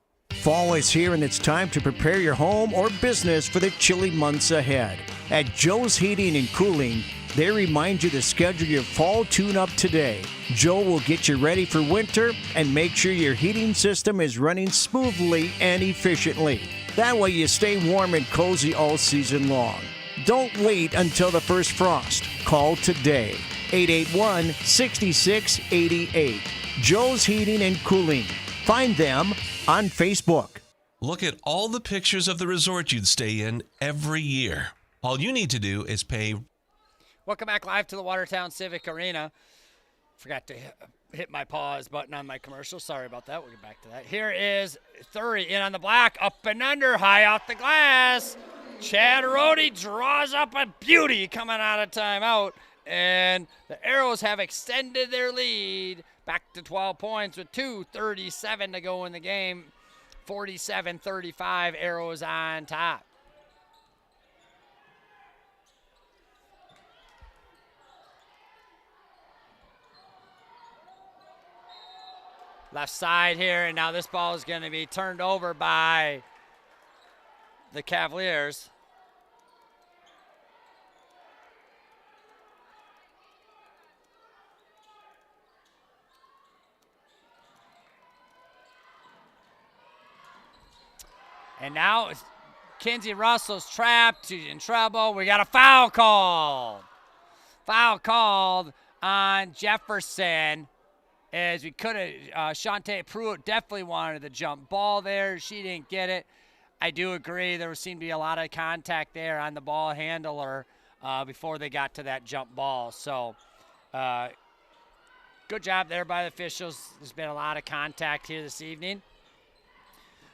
Fall is here and it's time to prepare your home or business for the chilly months ahead. At Joe's Heating and Cooling, they remind you to schedule your fall tune-up today. Joe will get you ready for winter and make sure your heating system is running smoothly and efficiently. That way you stay warm and cozy all season long. Don't wait until the first frost. Call today. 881-6688. Joe's Heating and Cooling. Find them on Facebook. Look at all the pictures of the resort you'd stay in every year. All you need to do is pay. Welcome back live to the Watertown Civic Arena. Forgot to hit my pause button on my commercial. Sorry about that. We'll get back to that. Here is Thury in on the block, up and under, high off the glass. Chad Rohde draws up a beauty coming out of timeout, and the Arrows have extended their lead back to 12 points with 2:37 to go in the game. 47-35, Arrows on top. Left side here, and now this ball is going to be turned over by the Cavaliers. And now Kinsey Russell's trapped. He's in trouble. We got a foul called. Foul called on Jefferson. As we could have, Shantae Pruitt definitely wanted the jump ball there. She didn't get it. I do agree. There seemed to be a lot of contact there on the ball handler before they got to that jump ball. So good job there by the officials. There's been a lot of contact here this evening.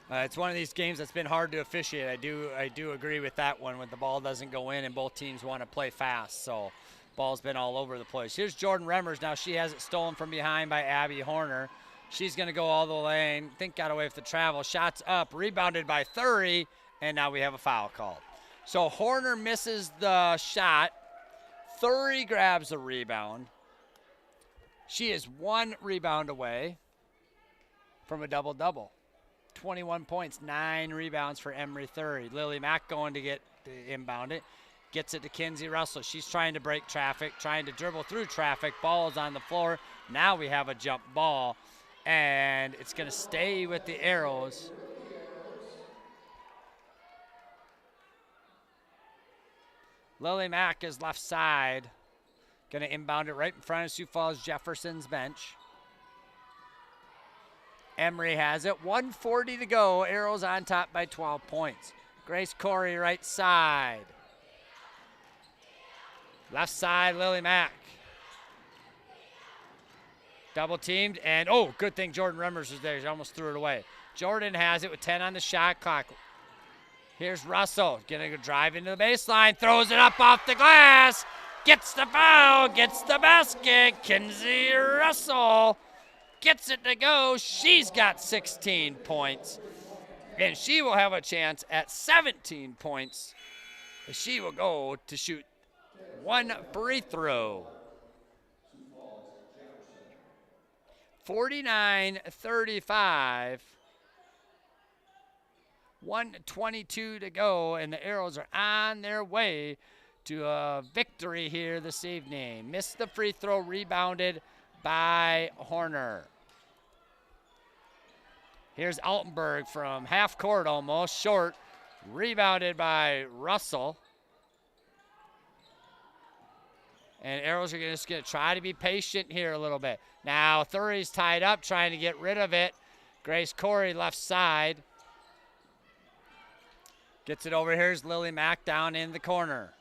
It's one of these games that's been hard to officiate. I do agree with that one when the ball doesn't go in and both teams want to play fast. So ball's been all over the place. Here's Jordan Remmers. Now she has it stolen from behind by Abby Horner. She's going to go all the lane. Think got away with the travel. Shots up, rebounded by Thury, and now we have a foul called. So Horner misses the shot. Thury grabs the rebound. She is 1 rebound away from a double-double. 21 points, 9 rebounds for Emery Thury. Lily Mack going to get inbound it. Gets it to Kinsey Russell. She's trying to break traffic, trying to dribble through traffic. Ball is on the floor. Now we have a jump ball, and it's going to stay with the Arrows. Lily Mack is left side. Going to inbound it right in front of Sioux Falls Jefferson's bench. Emery has it. 1:40 to go. Arrows on top by 12 points. Grace Corey right side. Left side, Lily Mack. Double teamed, and good thing Jordan Remmers was there. He almost threw it away. Jordan has it with 10 on the shot clock. Here's Russell. Gonna go drive into the baseline, throws it up off the glass, gets the foul, gets the basket. Kinsey Russell gets it to go. She's got 16 points, and she will have a chance at 17 points. She will go to shoot 1 free throw. 49-35. 1:22 to go, and the Arrows are on their way to a victory here this evening. Missed the free throw, rebounded by Horner. Here's Altenberg from half court almost, short. Rebounded by Russell. And Arrows are just going to try to be patient here a little bit. Now Thury's tied up, trying to get rid of it. Grace Corey left side. Gets it over. Here's Lily Mack down in the corner.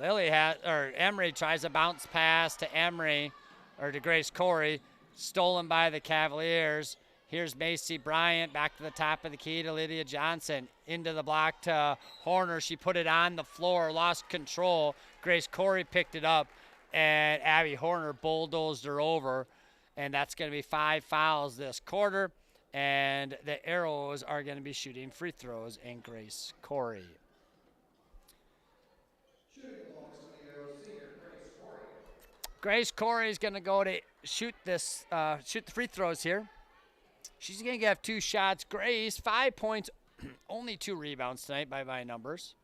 Emery tries a bounce pass to to Grace Corey. Stolen by the Cavaliers. Here's Macy Bryant back to the top of the key to Lydia Johnson. Into the block to Horner. She put it on the floor, lost control. Grace Corey picked it up, and Abby Horner bulldozed her over. And that's going to be 5 fouls this quarter. And the Arrows are going to be shooting free throws in Grace Corey. Grace Corey is going to go to shoot the free throws here. She's going to have 2 shots. Grace, 5 points, only 2 rebounds tonight by my numbers.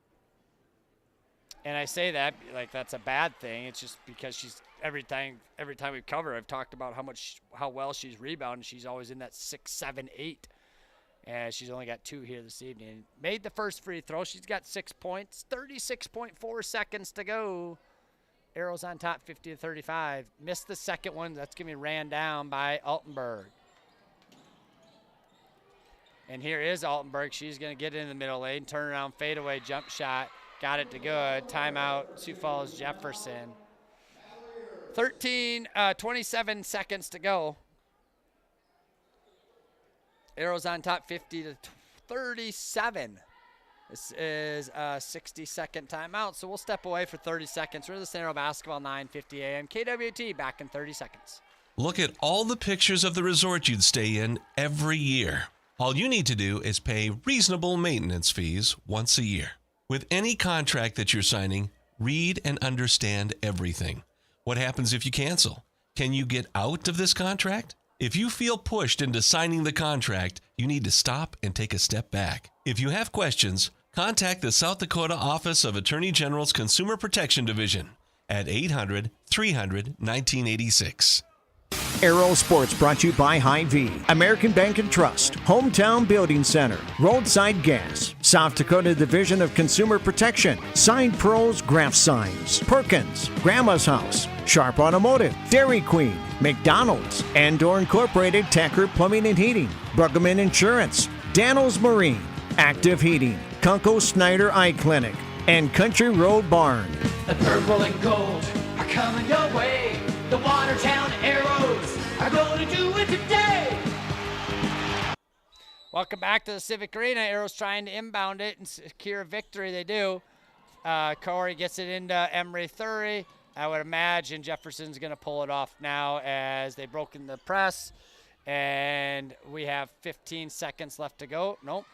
And I say that like that's a bad thing. It's just because she's every time we cover her, I've talked about how well she's rebounding. She's always in that 6, 7, 8. And she's only got 2 here this evening. Made the first free throw. She's got 6 points. 36.4 seconds to go. Arrows on top, 50-35. Missed the second one. That's going to be ran down by Altenberg. And here is Altenberg. She's going to get in the middle lane, turn around, fadeaway, jump shot. Got it to good. Timeout, Sioux Falls Jefferson. 27 seconds to go. Arrows on top, 50-37. This is a 60-second timeout, so we'll step away for 30 seconds. We're the Arrow Basketball, 9:50 a.m. KWT, back in 30 seconds. Look at all the pictures of the resort you'd stay in every year. All you need to do is pay reasonable maintenance fees once a year. With any contract that you're signing, read and understand everything. What happens if you cancel? Can you get out of this contract? If you feel pushed into signing the contract, you need to stop and take a step back. If you have questions, contact the South Dakota Office of Attorney General's Consumer Protection Division at 800-300-1986. Arrow Sports brought to you by Hy-Vee, American Bank and Trust, Hometown Building Center, Roadside Gas, South Dakota Division of Consumer Protection, Sign Pros Graph Signs, Perkins, Grandma's House, Sharp Automotive, Dairy Queen, McDonald's, Andor Incorporated, Tacker Plumbing and Heating, Bruggeman Insurance, Daniels Marine, Active Heating, Kunko Snyder Eye Clinic, and Country Road Barn. The purple and gold are coming your way. The Watertown Arrows are going to do it today. Welcome back to the Civic Arena. Arrows trying to inbound it and secure a victory. They do. Corey gets it into Emery Thury. I would imagine Jefferson's going to pull it off now as they've broken the press. And we have 15 seconds left to go. Nope.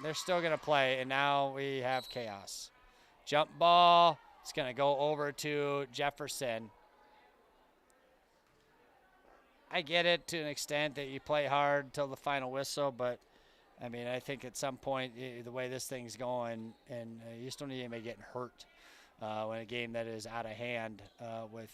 They're still going to play, and now we have chaos. Jump ball. It's going to go over to Jefferson. I get it to an extent that you play hard until the final whistle, but, I mean, I think at some point, the way this thing's going, and you just don't need anybody getting hurt when a game that is out of hand with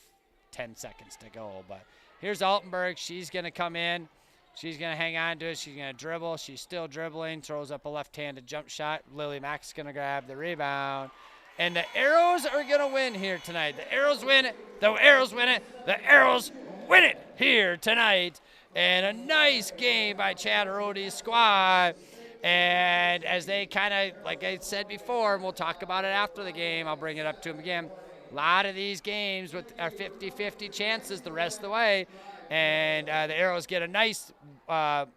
10 seconds to go. But here's Altenberg. She's going to come in. She's going to hang on to it. She's going to dribble. She's still dribbling. Throws up a left-handed jump shot. Lily Mack's going to grab the rebound. And the Arrows are going to win here tonight. The Arrows win it. The Arrows win it. The Arrows win it here tonight. And a nice game by Chad Rody's squad. And as they kind of, like I said before, and we'll talk about it after the game, I'll bring it up to them again. A lot of these games are 50-50 chances the rest of the way. And the Arrows get a nice and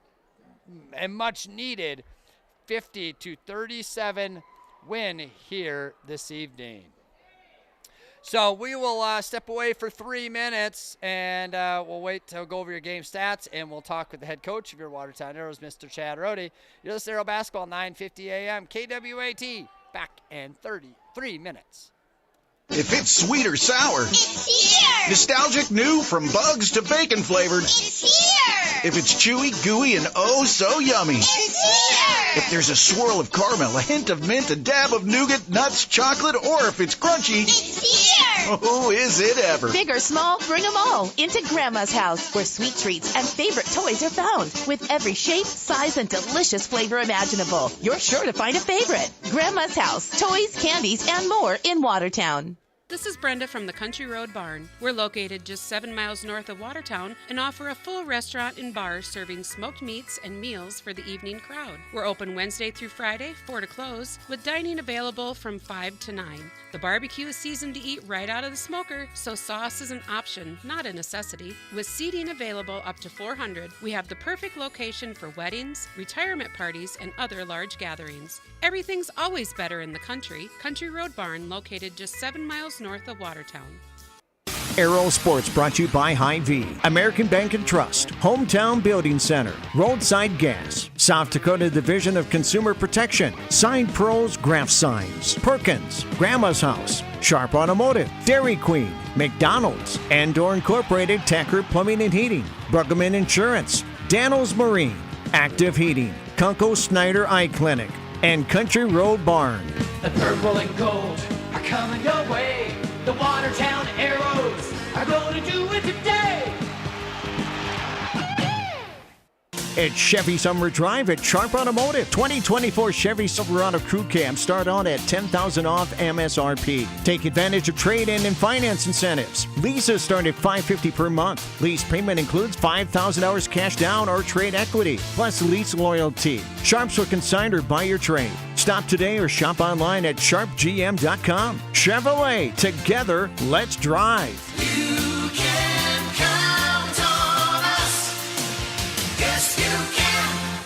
much-needed 50-37 win here this evening. So we will step away for 3 minutes, and we'll wait to go over your game stats, and we'll talk with the head coach of your Watertown Arrows, Mr. Chad Rody. You're listening to Arrow Basketball, 9:50 a.m. KWAT, back in 33 minutes. If it's sweet or sour. It's here. Nostalgic new from bugs to bacon flavored. It's here. If it's chewy, gooey, and oh so yummy. It's here. If there's a swirl of caramel, a hint of mint, a dab of nougat, nuts, chocolate, or if it's crunchy. It's here. Oh, is it ever. Big or small, bring them all into Grandma's house, where sweet treats and favorite toys are found. With every shape, size, and delicious flavor imaginable, you're sure to find a favorite. Grandma's house, toys, candies, and more in Watertown. This is Brenda from the Country Road Barn. We're located just 7 miles north of Watertown and offer a full restaurant and bar serving smoked meats and meals for the evening crowd. We're open Wednesday through Friday, 4 to close, with dining available from 5 to 9. The barbecue is seasoned to eat right out of the smoker, so sauce is an option, not a necessity. With seating available up to 400, we have the perfect location for weddings, retirement parties, and other large gatherings. Everything's always better in the country. Country Road Barn, located just 7 miles north of Watertown. Aero Sports brought to you by Hy-Vee, American Bank and Trust, Hometown Building Center, Roadside Gas, South Dakota Division of Consumer Protection, Sign Pros Graph Signs, Perkins, Grandma's House, Sharp Automotive, Dairy Queen, McDonald's, Andor Incorporated, Tacker Plumbing and Heating, Bruggeman Insurance, Dano's Marine, Active Heating, Kunkel Snyder Eye Clinic, and Country Road Barn. The purple and gold are coming your way. The Watertown Arrows are going to do it today. It's Chevy Summer Drive at Sharp Automotive. 2024 Chevy Silverado Crew Cab start out at $10,000 off MSRP. Take advantage of trade-in and finance incentives. Leases start at $550 per month. Lease payment includes $5,000 cash down or trade equity, plus lease loyalty. Sharps will consign or buy your trade. Stop today or shop online at sharpgm.com. Chevrolet, together, let's drive. You can count on us. Yes, you can.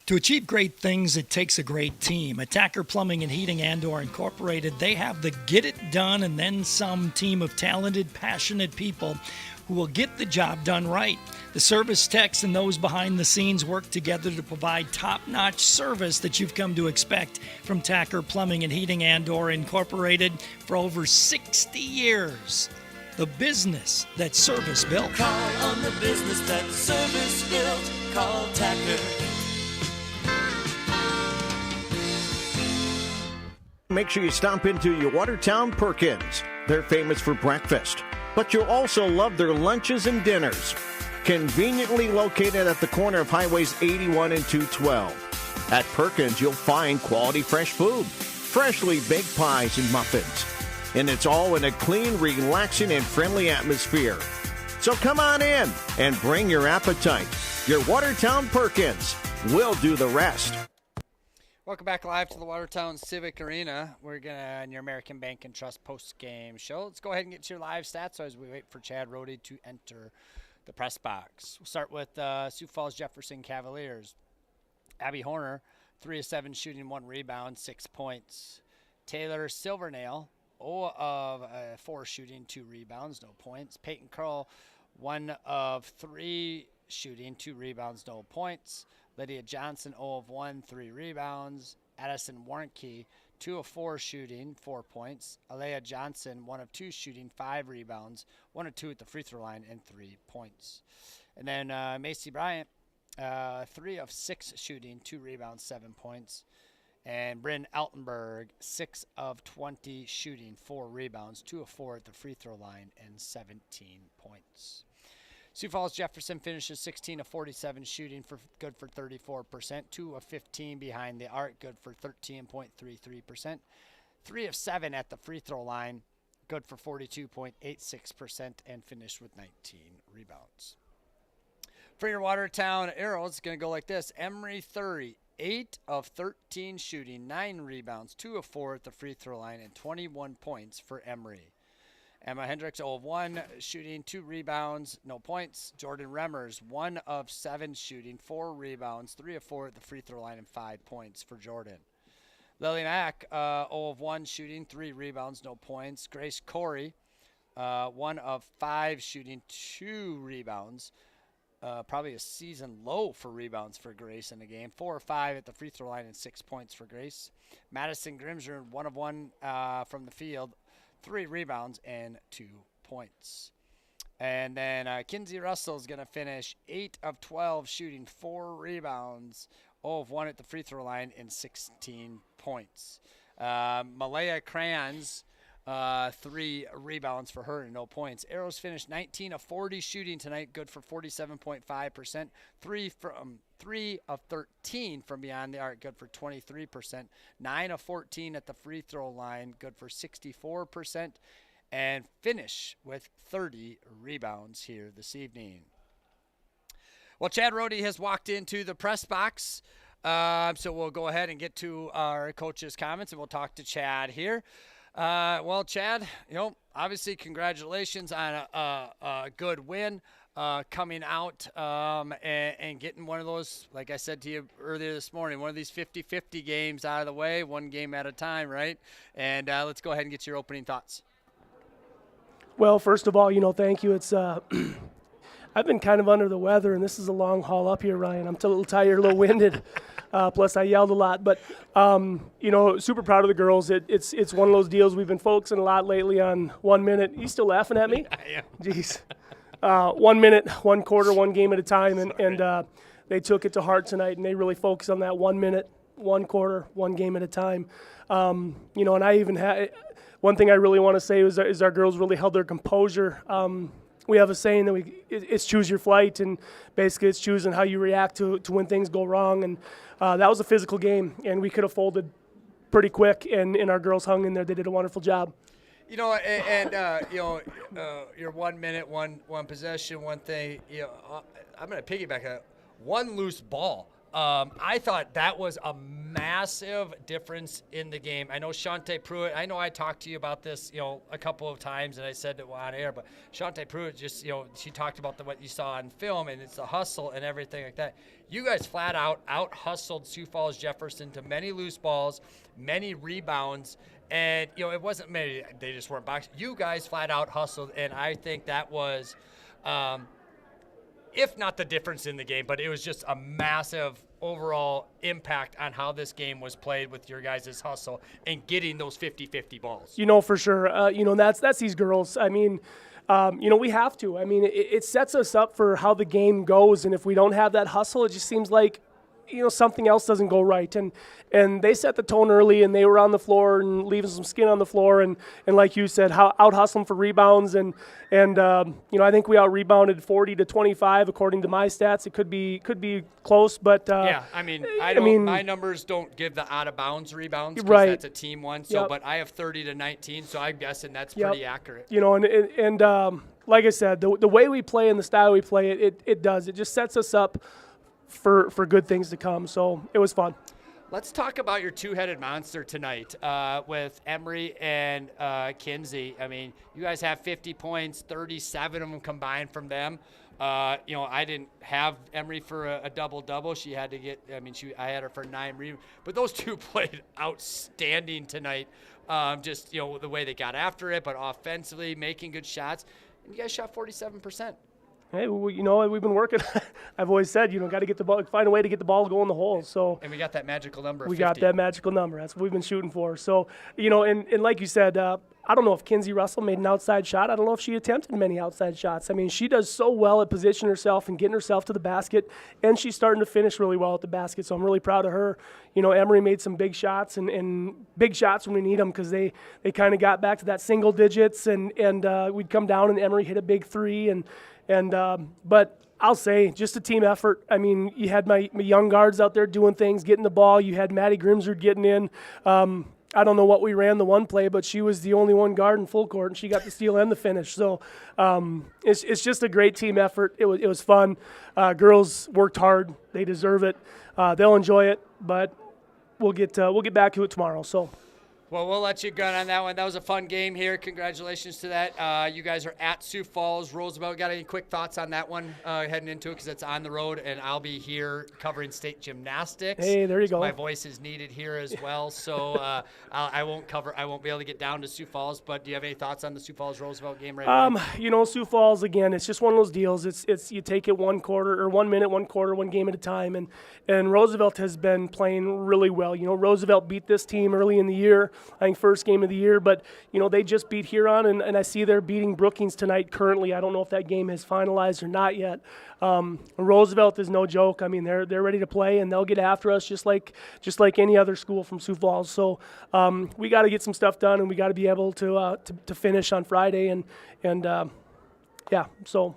To achieve great things, it takes a great team. Attacker Plumbing and Heating Andor Incorporated, they have the get it done and then some team of talented, passionate people who will get the job done right. The service techs and those behind the scenes work together to provide top-notch service that you've come to expect from Tacker Plumbing and Heating Andor Incorporated for over 60 years. The business that service built. Call on the business that service built. Call Tacker. Make sure you stop into your Watertown Perkins. They're famous for breakfast, but you'll also love their lunches and dinners. Conveniently located at the corner of Highways 81 and 212. At Perkins, you'll find quality fresh food, freshly baked pies and muffins. And it's all in a clean, relaxing, and friendly atmosphere. So come on in and bring your appetite. Your Watertown Perkins will do the rest. Welcome back live to the Watertown Civic Arena. We're going to on your American Bank and Trust post-game show. Let's go ahead and get to your live stats as we wait for Chad Rohde to enter the press box. We'll start with Sioux Falls Jefferson Cavaliers. Abby Horner, 3 of 7 shooting, 1 rebound, 6 points. Taylor Silvernail, 0 of 4 shooting, 2 rebounds, no points. Peyton Curl, 1 of 3 shooting, 2 rebounds, no points. Lydia Johnson, 0 of 1, 3 rebounds. Addison Warnke, 2 of 4 shooting, 4 points. Alea Johnson, 1 of 2 shooting, 5 rebounds, 1 of 2 at the free throw line, and 3 points. And then Macy Bryant, 3 of 6 shooting, 2 rebounds, 7 points. And Bryn Altenberg, 6 of 20 shooting, 4 rebounds, 2 of 4 at the free throw line, and 17 points. Sioux Falls Jefferson finishes 16 of 47 shooting, for good for 34%. 2 of 15 behind the arc, good for 13.33%. 3 of 7 at the free throw line, good for 42.86%, and finished with 19 rebounds. For your Watertown Arrows, it's going to go like this. Emery Thury, 8 of 13 shooting, 9 rebounds, 2 of 4 at the free throw line, and 21 points for Emery. Emma Hendricks, 0 of 1 shooting, 2 rebounds, no points. Jordan Remmers, 1 of 7 shooting, 4 rebounds, 3 of 4 at the free throw line, and 5 points for Jordan. Lily Mack, 0 of 1 shooting, 3 rebounds, no points. Grace Corey, 1 of 5 shooting, 2 rebounds. Probably a season low for rebounds for Grace in the game. 4 or 5 at the free throw line and 6 points for Grace. Madison Grimsher, 1 of 1 from the field. 3 rebounds, and 2 points. And then Kinsey Russell is going to finish 8 of 12, shooting 4 rebounds, 0 of 1 at the free throw line, and 16 points. Malaya Crayons, 3 rebounds for her and no points. Arrows finished 19 of 40 shooting tonight, good for 47.5%. 3 of 13 from beyond the arc, good for 23%. 9 of 14 at the free throw line, good for 64%. And finish with 30 rebounds here this evening. Well, Chad Rohde has walked into the press box. So we'll go ahead and get to our coach's comments, and we'll talk to Chad here. Well, Chad, obviously congratulations on a good win coming out and getting one of those, like I said to you earlier this morning, one of these 50-50 games out of the way, one game at a time, right? And let's go ahead and get your opening thoughts. Well, first of all, thank you. It's I've been kind of under the weather, and this is a long haul up here, Ryan. I'm a little tired, a little winded. Plus, I yelled a lot. But, super proud of the girls. It's one of those deals we've been focusing a lot lately on 1 minute. You still laughing at me? I am. Jeez. 1 minute, 1 quarter, 1 game at a time. And they took it to heart tonight, and they really focused on that 1 minute, 1 quarter, 1 game at a time. And I even had – one thing I really want to say is our girls really held their composure. We have a saying that it's choose your flight, and basically it's choosing how you react to when things go wrong. And that was a physical game, and we could have folded pretty quick, and our girls hung in there. They did a wonderful job. Your 1 minute, one possession, one thing. I'm going to piggyback on one loose ball. I thought that was a massive difference in the game. I know Shantae Pruitt, I know I talked to you about this, a couple of times, and I said it on air, but Shantae Pruitt just, she talked about what you saw on film, and it's the hustle and everything like that. You guys flat out hustled Sioux Falls Jefferson to many loose balls, many rebounds, and, it wasn't many, they just weren't boxing. You guys flat out hustled, and I think that was if not the difference in the game, but it was just a massive overall impact on how this game was played with your guys' hustle and getting those 50-50 balls. For sure. That's these girls. I mean, we have to. I mean, it sets us up for how the game goes, and if we don't have that hustle, it just seems like, something else doesn't go right. And they set the tone early, and they were on the floor and leaving some skin on the floor. And like you said, out-hustling for rebounds. And I think we out-rebounded 40-25 according to my stats. It could be close, but my numbers don't give the out-of-bounds rebounds because right. That's a team one. So, But I have 30-19, so I'm guessing that's pretty accurate. And like I said, the way we play and the style we play, it does. It just sets us up for good things to come. So it was fun. Let's talk about your two-headed monster tonight with Emery and Kinsey. I mean, you guys have 50 points, 37 of them combined from them. I didn't have Emery for a double-double. She had to get – I had her for 9 rebounds. But those two played outstanding tonight, the way they got after it, but offensively, making good shots. And you guys shot 47%. Hey, we've been working. I've always said, got to get the ball, find a way to get the ball to go in the hole. So and we got that magical number. We got that magical number. That's what we've been shooting for. So, and like you said, I don't know if Kinsey Russell made an outside shot. I don't know if she attempted many outside shots. I mean, she does so well at positioning herself and getting herself to the basket, and she's starting to finish really well at the basket. So I'm really proud of her. Emery made some big shots and big shots when we need them because they kind of got back to that single digits, and we'd come down and Emery hit a big 3 but I'll say just a team effort. I mean, you had my young guards out there doing things, getting the ball. You had Maddie Grimsrud getting in. I don't know what we ran the one play, but she was the only one guarding full court, and she got the steal and the finish. So it's just a great team effort. It was fun. Girls worked hard. They deserve it. They'll enjoy it, but we'll get back to it tomorrow. So. Well, we'll let you gun on that one. That was a fun game here. Congratulations to that. You guys are at Sioux Falls. Roosevelt, got any quick thoughts on that one heading into it because it's on the road, and I'll be here covering state gymnastics. Hey, there you go. My voice is needed here as well, so I won't be able to get down to Sioux Falls, but do you have any thoughts on the Sioux Falls-Roosevelt game right now? Sioux Falls, again, it's just one of those deals. It's you take it 1 quarter or 1 minute, 1 quarter, 1 game at a time, and Roosevelt has been playing really well. Roosevelt beat this team early in the year. I think, first game of the year. But, they just beat Huron, and I see they're beating Brookings tonight currently. I don't know if that game has finalized or not yet. Roosevelt is no joke. I mean, they're ready to play, and they'll get after us just like any other school from Sioux Falls. So we got to get some stuff done, and we got to be able to finish on Friday. So.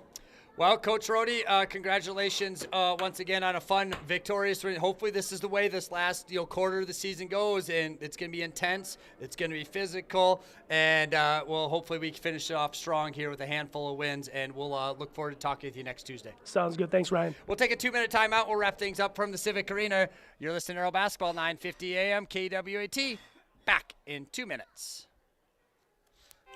Well, Coach Rohde, congratulations once again on a fun, victorious win. Hopefully this is the way this last quarter of the season goes, and it's going to be intense. It's going to be physical, and hopefully we can finish it off strong here with a handful of wins, and we'll look forward to talking with you next Tuesday. Sounds good. Thanks, Ryan. We'll take a 2-minute timeout. We'll wrap things up from the Civic Arena. You're listening to Aero Basketball, 9:50 a.m. KWAT. Back in 2 minutes.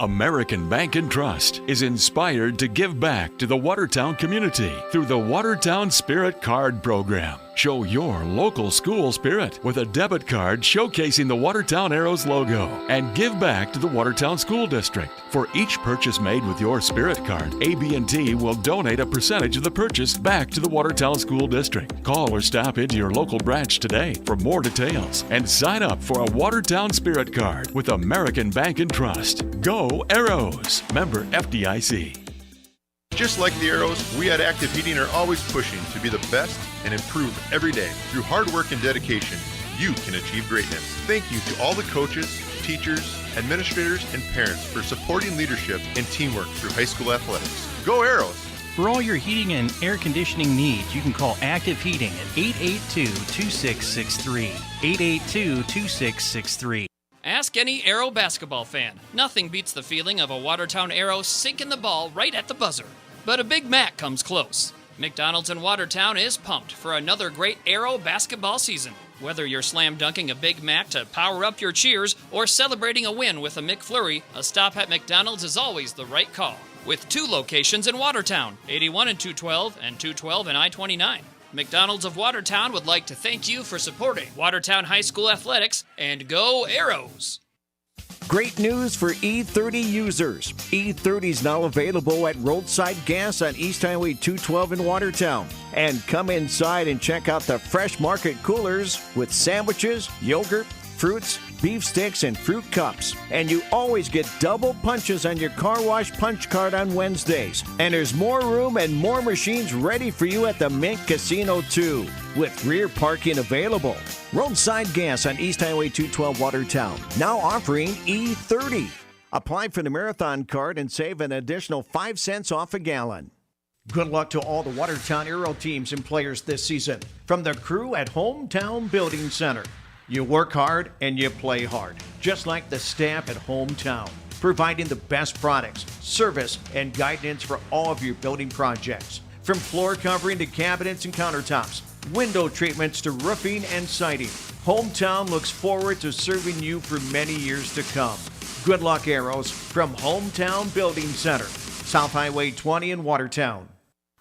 American Bank and Trust is inspired to give back to the Watertown community through the Watertown Spirit Card Program. Show your local school spirit with a debit card showcasing the Watertown Arrows logo and give back to the Watertown School District. For each purchase made with your Spirit Card, AB&T will donate a percentage of the purchase back to the Watertown School District. Call or stop into your local branch today for more details and sign up for a Watertown Spirit Card with American Bank and Trust. Go Arrows! Member FDIC. Just like the Arrows, we at Active Heating are always pushing to be the best and improve every day. Through hard work and dedication, you can achieve greatness. Thank you to all the coaches, teachers, administrators, and parents for supporting leadership and teamwork through high school athletics. Go Arrows! For all your heating and air conditioning needs, you can call Active Heating at 882-2663. 882-2663. Ask any Arrow basketball fan. Nothing beats the feeling of a Watertown Arrow sinking the ball right at the buzzer. But a Big Mac comes close. McDonald's in Watertown is pumped for another great Arrow basketball season. Whether you're slam dunking a Big Mac to power up your cheers or celebrating a win with a McFlurry, a stop at McDonald's is always the right call. With 2 locations in Watertown, 81 and 212 and 212 and I-29. McDonald's of Watertown would like to thank you for supporting Watertown High School Athletics, and go Arrows! Great news for E30 users. E30 is now available at Roadside Gas on East Highway 212 in Watertown. And come inside and check out the Fresh Market coolers with sandwiches, yogurt, fruits, beef sticks, and fruit cups. And you always get double punches on your car wash punch card on Wednesdays. And there's more room and more machines ready for you at the Mint Casino too, with rear parking available. Roadside Gas on East Highway 212 Watertown, now offering E30. Apply for the Marathon card and save an additional 5 cents off a gallon. Good luck to all the Watertown Aero teams and players this season. From the crew at Hometown Building Center. You work hard and you play hard, just like the staff at Hometown, providing the best products, service, and guidance for all of your building projects. From floor covering to cabinets and countertops, window treatments to roofing and siding, Hometown looks forward to serving you for many years to come. Good luck, Arrows, from Hometown Building Center, South Highway 20 in Watertown.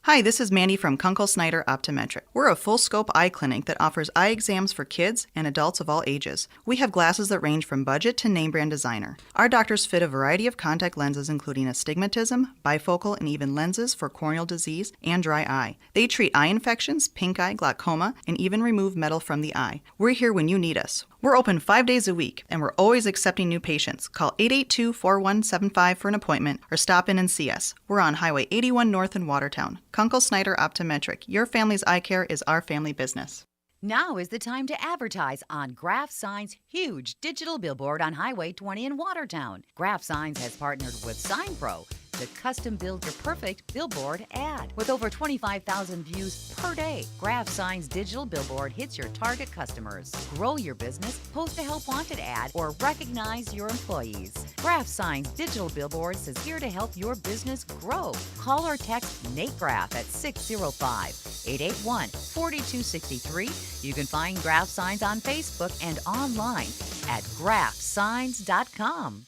Hi, this is Mandy from Kunkel Snyder Optometric. We're a full-scope eye clinic that offers eye exams for kids and adults of all ages. We have glasses that range from budget to name-brand designer. Our doctors fit a variety of contact lenses including astigmatism, bifocal, and even lenses for corneal disease and dry eye. They treat eye infections, pink eye, glaucoma, and even remove metal from the eye. We're here when you need us. We're open 5 days a week, and we're always accepting new patients. Call 882-4175 for an appointment or stop in and see us. We're on Highway 81 North in Watertown. Kunkel Snyder Optometric. Your family's eye care is our family business. Now is the time to advertise on Graph Signs' huge digital billboard on Highway 20 in Watertown. Graph Signs has partnered with Sign Pro to custom build your perfect billboard ad. With over 25,000 views per day, Graph Signs' digital billboard hits your target customers. Grow your business, post a Help Wanted ad, or recognize your employees. Graph Signs' digital billboards is here to help your business grow. Call or text Nate Graff at 605-881-4263. You can find Graph Signs on Facebook and online at graphsigns.com.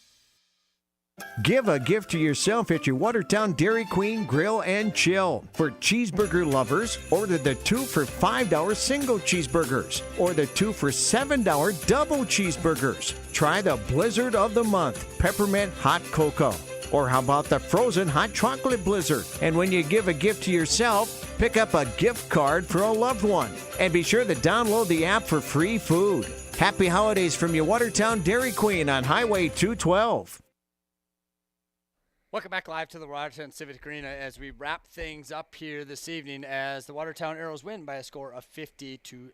Give a gift to yourself at your Watertown Dairy Queen Grill and Chill. For cheeseburger lovers, order the 2 for $5 single cheeseburgers or the 2 for $7 double cheeseburgers. Try the Blizzard of the Month Peppermint Hot Cocoa. Or how about the frozen hot chocolate blizzard? And when you give a gift to yourself, pick up a gift card for a loved one. And be sure to download the app for free food. Happy holidays from your Watertown Dairy Queen on Highway 212. Welcome back live to the Watertown Civic Arena as we wrap things up here this evening as the Watertown Arrows win by a score of 50-37.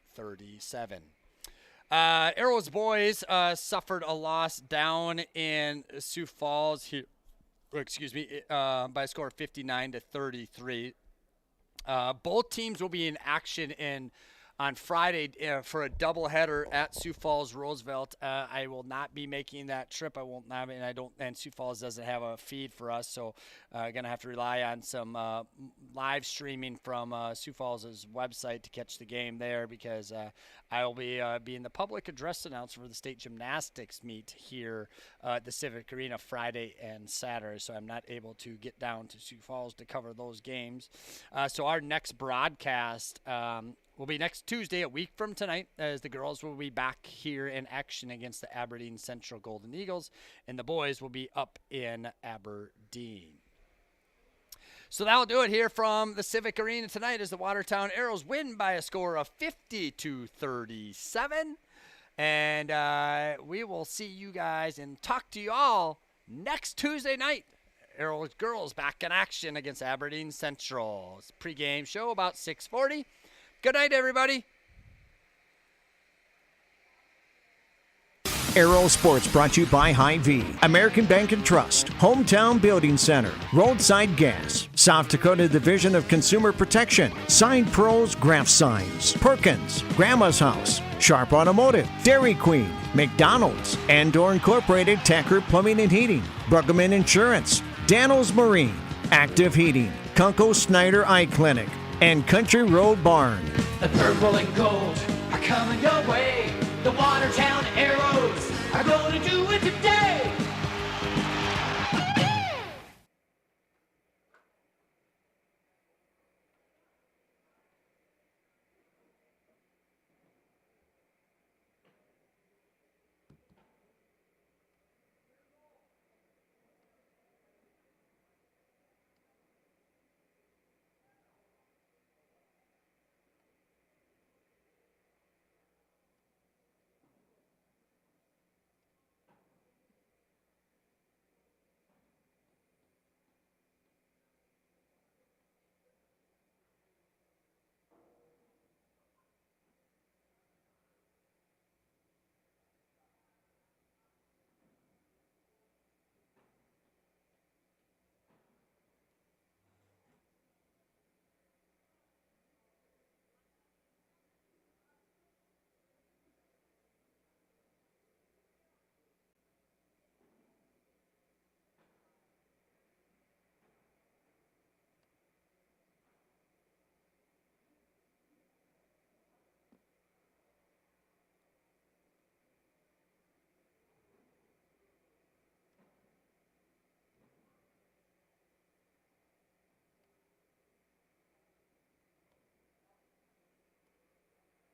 Arrows boys suffered a loss down in Sioux Falls here, by a score of 59-33. Both teams will be in action on Friday for a doubleheader at Sioux Falls Roosevelt. I will not be making that trip. I won't have, and Sioux Falls doesn't have a feed for us, so gonna have to rely on some live streaming from Sioux Falls' website to catch the game there because I will be being the public address announcer for the state gymnastics meet here at the Civic Arena Friday and Saturday, so I'm not able to get down to Sioux Falls to cover those games. So our next broadcast will be next Tuesday, a week from tonight, as the girls will be back here in action against the Aberdeen Central Golden Eagles, and the boys will be up in Aberdeen. So that'll do it here from the Civic Arena tonight as the Watertown Arrows win by a score of 50-37. And we will see you guys and talk to you all next Tuesday night. Arrows girls back in action against Aberdeen Central. It's a pregame show about 6:40. Good night, everybody. Arrow Sports brought to you by Hy-Vee, American Bank and Trust, Hometown Building Center, Roadside Gas, South Dakota Division of Consumer Protection, Sign Pros Graph Signs, Perkins, Grandma's House, Sharp Automotive, Dairy Queen, McDonald's, Andor Incorporated Tacker Plumbing and Heating, Bruggeman Insurance, Daniels Marine, Active Heating, Kunkel Snyder Eye Clinic, and Country Road Barn. The purple and gold are coming your way. The Watertown Arrows are going to do it today.